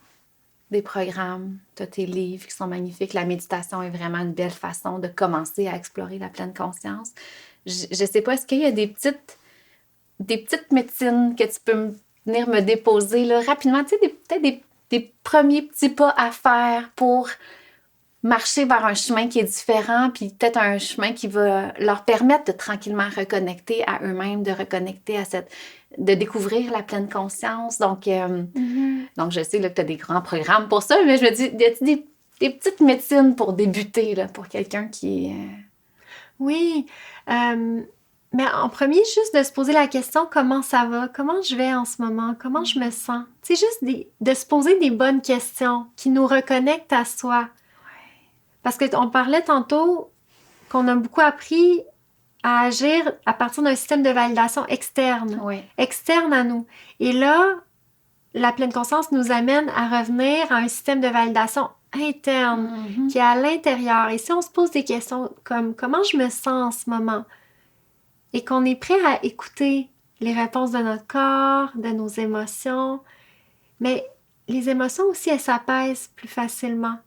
des programmes, t'as tes livres qui sont magnifiques. La méditation est vraiment une belle façon de commencer à explorer la pleine conscience. Je sais pas, est-ce qu'il y a des petites médecines que tu peux venir me déposer là, rapidement, tu sais, peut-être des premiers petits pas à faire pour marcher vers un chemin qui est différent, puis peut-être un chemin qui va leur permettre de tranquillement reconnecter à eux-mêmes, de reconnecter de découvrir la pleine conscience. Donc, donc je sais là, que tu as des grands programmes pour ça, mais je me dis, y a-t-il des petites médecines pour débuter, là, pour quelqu'un qui est... Oui, mais en premier, juste de se poser la question, comment ça va? Comment je vais en ce moment? Comment je me sens? C'est juste de se poser des bonnes questions qui nous reconnectent à soi. Parce qu'on parlait tantôt qu'on a beaucoup appris à agir à partir d'un système de validation externe, externe à nous. Et là, la pleine conscience nous amène à revenir à un système de validation interne qui est à l'intérieur. Et si on se pose des questions comme « Comment je me sens en ce moment? » et qu'on est prêt à écouter les réponses de notre corps, de nos émotions, mais les émotions aussi, elles s'apaisent plus facilement.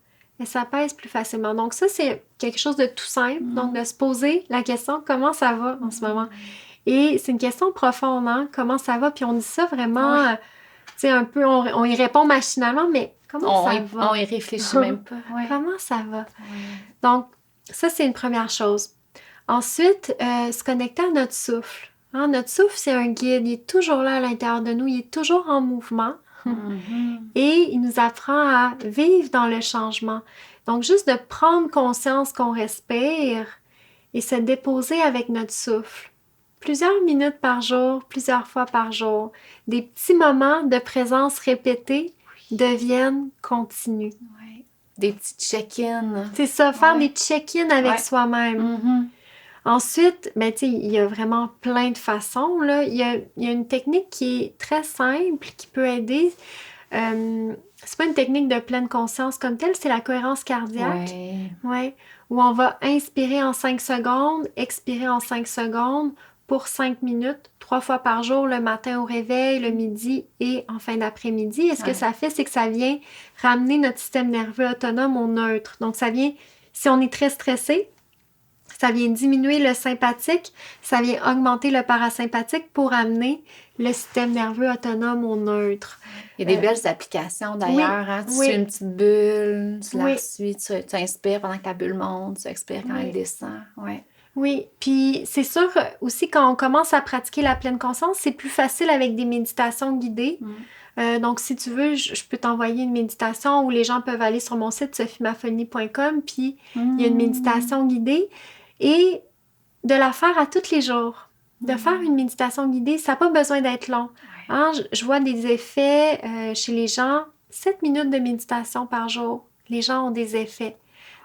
Donc ça, c'est quelque chose de tout simple. Donc, de se poser la question « Comment ça va en ce moment? » Et c'est une question profonde, hein? Comment ça va? Puis on dit ça vraiment, tu sais, un peu, on y répond machinalement, mais comment ça va? On y réfléchit même pas. Comment ça va? Donc, ça, c'est une première chose. Ensuite, se connecter à notre souffle. Hein? Notre souffle, c'est un guide. Il est toujours là à l'intérieur de nous. Il est toujours en mouvement. Et il nous apprend à vivre dans le changement. Donc, juste de prendre conscience qu'on respire et se déposer avec notre souffle. Plusieurs minutes par jour, plusieurs fois par jour. Des petits moments de présence répétés deviennent continus. Des petits check-in. C'est ça, faire des check-in avec soi-même. Ensuite, ben, tu sais, il y a vraiment plein de façons, là. Il y a une technique qui est très simple, qui peut aider. C'est pas une technique de pleine conscience comme telle, c'est la cohérence cardiaque. où on va inspirer en 5 secondes, expirer en 5 secondes pour 5 minutes, 3 fois par jour, le matin au réveil, le midi et en fin d'après-midi. Et ce que ça fait, c'est que ça vient ramener notre système nerveux autonome au neutre. Donc, ça vient, si on est très stressé, ça vient diminuer le sympathique, ça vient augmenter le parasympathique pour amener le système nerveux autonome au neutre. Il y a des belles applications d'ailleurs. Hein? Tu suis une petite bulle, tu la suis, tu inspires pendant que la bulle monte, tu expires quand elle descend. Ouais. Oui, puis c'est sûr aussi quand on commence à pratiquer la pleine conscience, c'est plus facile avec des méditations guidées. Donc, si tu veux, je peux t'envoyer une méditation où les gens peuvent aller sur mon site sophiemafolie.com, puis il y a une méditation guidée et de la faire à tous les jours. De faire une méditation guidée, ça n'a pas besoin d'être long. Hein? Je vois des effets chez les gens, 7 minutes de méditation par jour. Les gens ont des effets.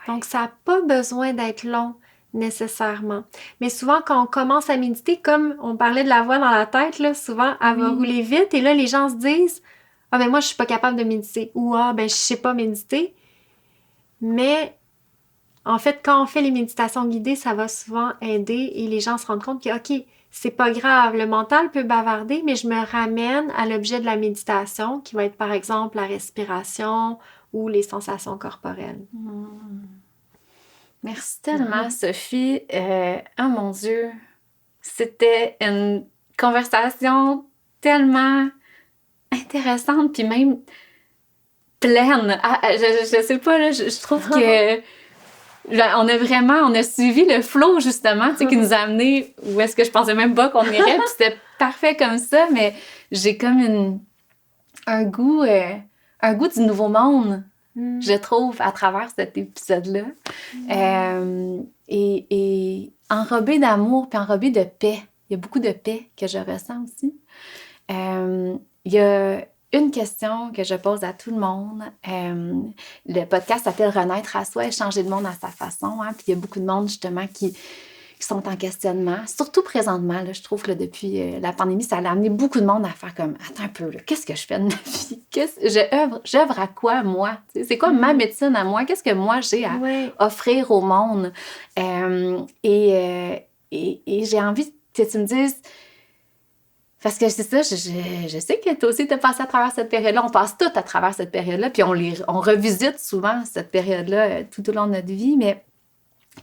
Donc, ça n'a pas besoin d'être long nécessairement. Mais souvent, quand on commence à méditer, comme on parlait de la voix dans la tête, là, souvent, elle va rouler vite et là, les gens se disent « Ah, ben moi, je suis pas capable de méditer » ou « Ah, ben je sais pas méditer ». Mais en fait, quand on fait les méditations guidées, ça va souvent aider et les gens se rendent compte que, OK, c'est pas grave, le mental peut bavarder, mais je me ramène à l'objet de la méditation, qui va être par exemple la respiration ou les sensations corporelles. Merci tellement, Sophie. Oh mon Dieu, c'était une conversation tellement intéressante, puis même pleine. Je sais pas, là, je trouve que on a suivi le flow, justement, tu sais, qui nous a amené où est-ce que je pensais même pas qu'on irait, puis c'était parfait comme ça, mais j'ai comme un goût du nouveau monde, je trouve, à travers cet épisode-là. Et enrobé d'amour, puis enrobé de paix. Il y a beaucoup de paix que je ressens aussi. Il y a une question que je pose à tout le monde. Le podcast s'appelle « Renaître à soi et changer le monde à sa façon ». Hein? Puis il y a beaucoup de monde, justement, qui sont en questionnement. Surtout présentement, là, je trouve que là, depuis la pandémie, ça a amené beaucoup de monde à faire comme « Attends un peu, là, qu'est-ce que je fais de ma vie? J'œuvre à quoi, moi? C'est quoi ma médecine à moi? Qu'est-ce que moi, j'ai à offrir au monde? » Et j'ai envie que tu me dises... Parce que c'est ça, je sais que toi aussi, tu as passé à travers cette période-là. On passe tous à travers cette période-là, puis on revisite souvent cette période-là tout au long de notre vie. Mais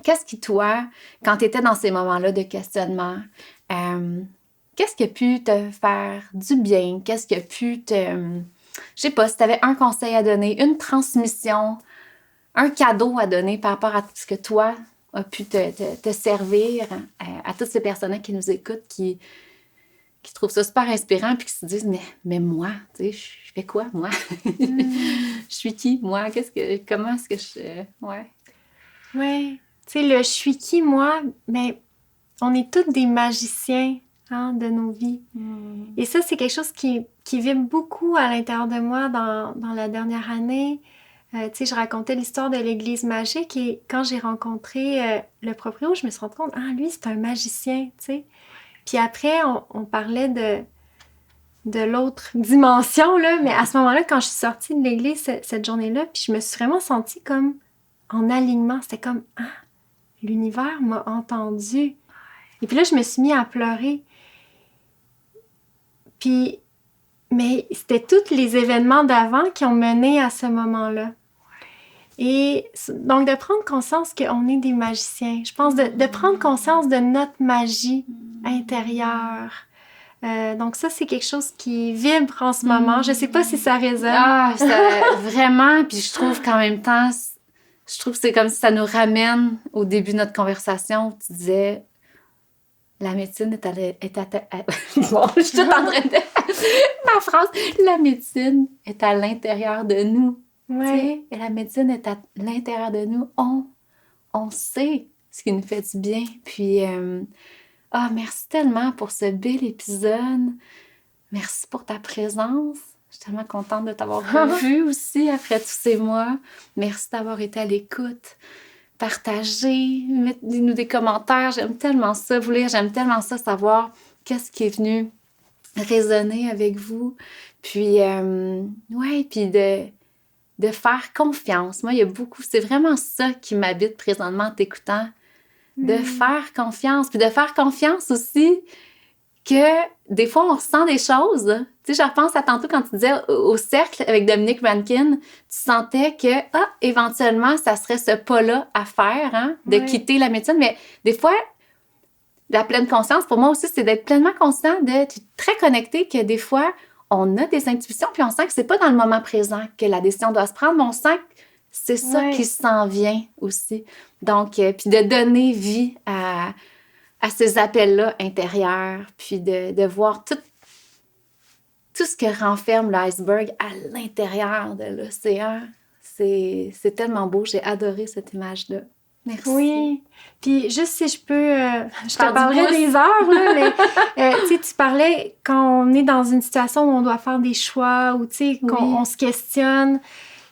qu'est-ce qui, toi, quand tu étais dans ces moments-là de questionnement, qu'est-ce qui a pu te faire du bien? Qu'est-ce qui a pu te... je sais pas, si tu avais un conseil à donner, une transmission, un cadeau à donner par rapport à tout ce que toi a pu te servir à toutes ces personnes qui nous écoutent, qui trouvent ça super inspirant puis qui se disent mais moi, tu sais, je fais quoi, moi? Je suis qui, moi? Comment est-ce que je... Ouais. Oui. Tu sais, le « je suis qui, moi », mais on est tous des magiciens, hein, de nos vies. Et ça, c'est quelque chose qui vibre beaucoup à l'intérieur de moi dans la dernière année. Tu sais, je racontais l'histoire de l'église magique et quand j'ai rencontré le proprio, je me suis rendu compte, ah, lui, c'est un magicien, tu sais. Puis après, on parlait de l'autre dimension, là, mais à ce moment-là, quand je suis sortie de l'église cette journée-là, puis je me suis vraiment sentie comme en alignement. C'était comme, ah, l'univers m'a entendu. Et puis là, je me suis mis à pleurer. Puis, mais c'était tous les événements d'avant qui ont mené à ce moment-là. Et donc, de prendre conscience qu'on est des magiciens. Je pense de prendre conscience de notre magie intérieure. Donc ça, c'est quelque chose qui vibre en ce moment. Je sais pas si ça résonne. Ah, vraiment. Puis je trouve qu'en même temps, je trouve que c'est comme si ça nous ramène au début de notre conversation où tu disais la médecine est à bon, je suis toute en train de... Ma phrase, la médecine est à l'intérieur de nous. Ouais. Et la médecine est à l'intérieur de nous. On sait ce qui nous fait du bien. Puis, merci tellement pour ce bel épisode. Merci pour ta présence. Je suis tellement contente de t'avoir revue aussi après tous ces mois. Merci d'avoir été à l'écoute. Partagez, mettez-nous des commentaires. J'aime tellement ça, vous lire. J'aime tellement ça, savoir qu'est-ce qui est venu résonner avec vous. Puis, puis de faire confiance. Moi, il y a beaucoup, c'est vraiment ça qui m'habite présentement en t'écoutant, de faire confiance. Puis de faire confiance aussi que des fois, on ressent des choses. Tu sais, je repense à tantôt quand tu disais au cercle avec Dominique Rankin, tu sentais que, éventuellement, ça serait ce pas-là à faire, hein, de quitter la médecine. Mais des fois, la pleine conscience, pour moi aussi, c'est d'être pleinement conscient, d'être très connecté, que des fois, on a des intuitions, puis on sent que c'est pas dans le moment présent que la décision doit se prendre, mais on sent que c'est ça qui s'en vient aussi. Donc, puis de donner vie à ces appels-là intérieurs, puis de voir tout ce que renferme l'iceberg à l'intérieur de l'océan. C'est tellement beau, j'ai adoré cette image-là. Merci. Oui, puis juste si je peux, je te parlerai des heures, là, mais tu parlais quand on est dans une situation où on doit faire des choix, ou qu'on se questionne.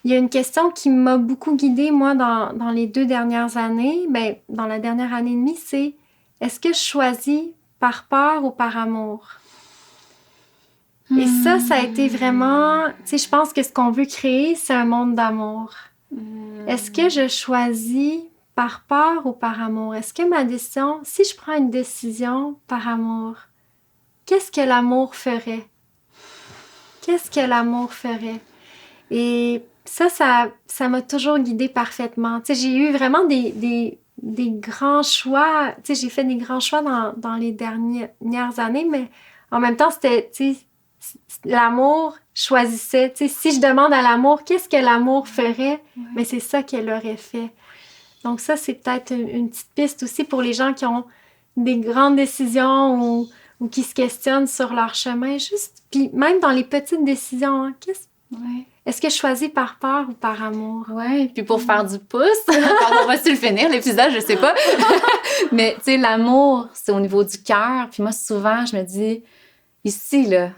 Il y a une question qui m'a beaucoup guidée, moi, dans les 2 dernières années, dans la dernière année et demie, c'est: est-ce que je choisis par peur ou par amour? Et ça a été vraiment, je pense que ce qu'on veut créer, c'est un monde d'amour. Est-ce que je choisis par peur ou par amour? Est-ce que ma décision, si je prends une décision par amour, qu'est-ce que l'amour ferait? Qu'est-ce que l'amour ferait? Et ça m'a toujours guidée parfaitement. J'ai eu vraiment des grands choix. J'ai fait des grands choix dans les dernières années, mais en même temps, c'était, l'amour choisissait. Si je demande à l'amour, qu'est-ce que l'amour ferait? Mais c'est ça qu'elle aurait fait. Donc ça, c'est peut-être une petite piste aussi pour les gens qui ont des grandes décisions ou qui se questionnent sur leur chemin. Puis même dans les petites décisions, hein, est-ce que je choisis par peur ou par amour? Oui, puis pour faire du pouce, on va-tu le finir, l'épisode, je sais pas. Mais tu sais, l'amour, c'est au niveau du cœur. Puis moi, souvent, je me dis, ici, là,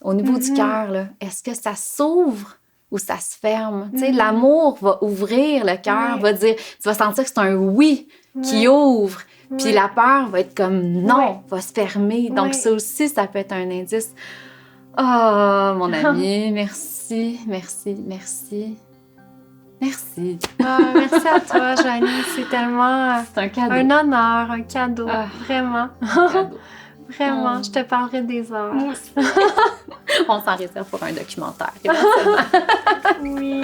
au niveau du cœur, là, est-ce que ça s'ouvre ou ça se ferme? Tu sais, l'amour va ouvrir le cœur, va dire, tu vas sentir que c'est un oui qui ouvre. Puis la peur va être comme non, va se fermer. Donc ça aussi, ça peut être un indice. Oh, mon ami, merci, merci, merci. Merci. Merci à toi, Joanie. C'est tellement c'est un cadeau. Un honneur, un cadeau. Vraiment. Un cadeau. Vraiment, je te parlerai des heures. On s'en réserve pour un documentaire. Oui.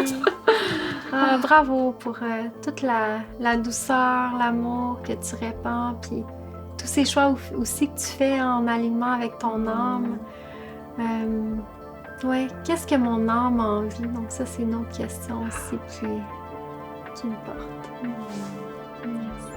Bravo pour toute la douceur, l'amour que tu répands, puis tous ces choix aussi que tu fais en alignement avec ton âme. Qu'est-ce que mon âme a envie? Donc ça, c'est une autre question aussi qui me porte. Merci.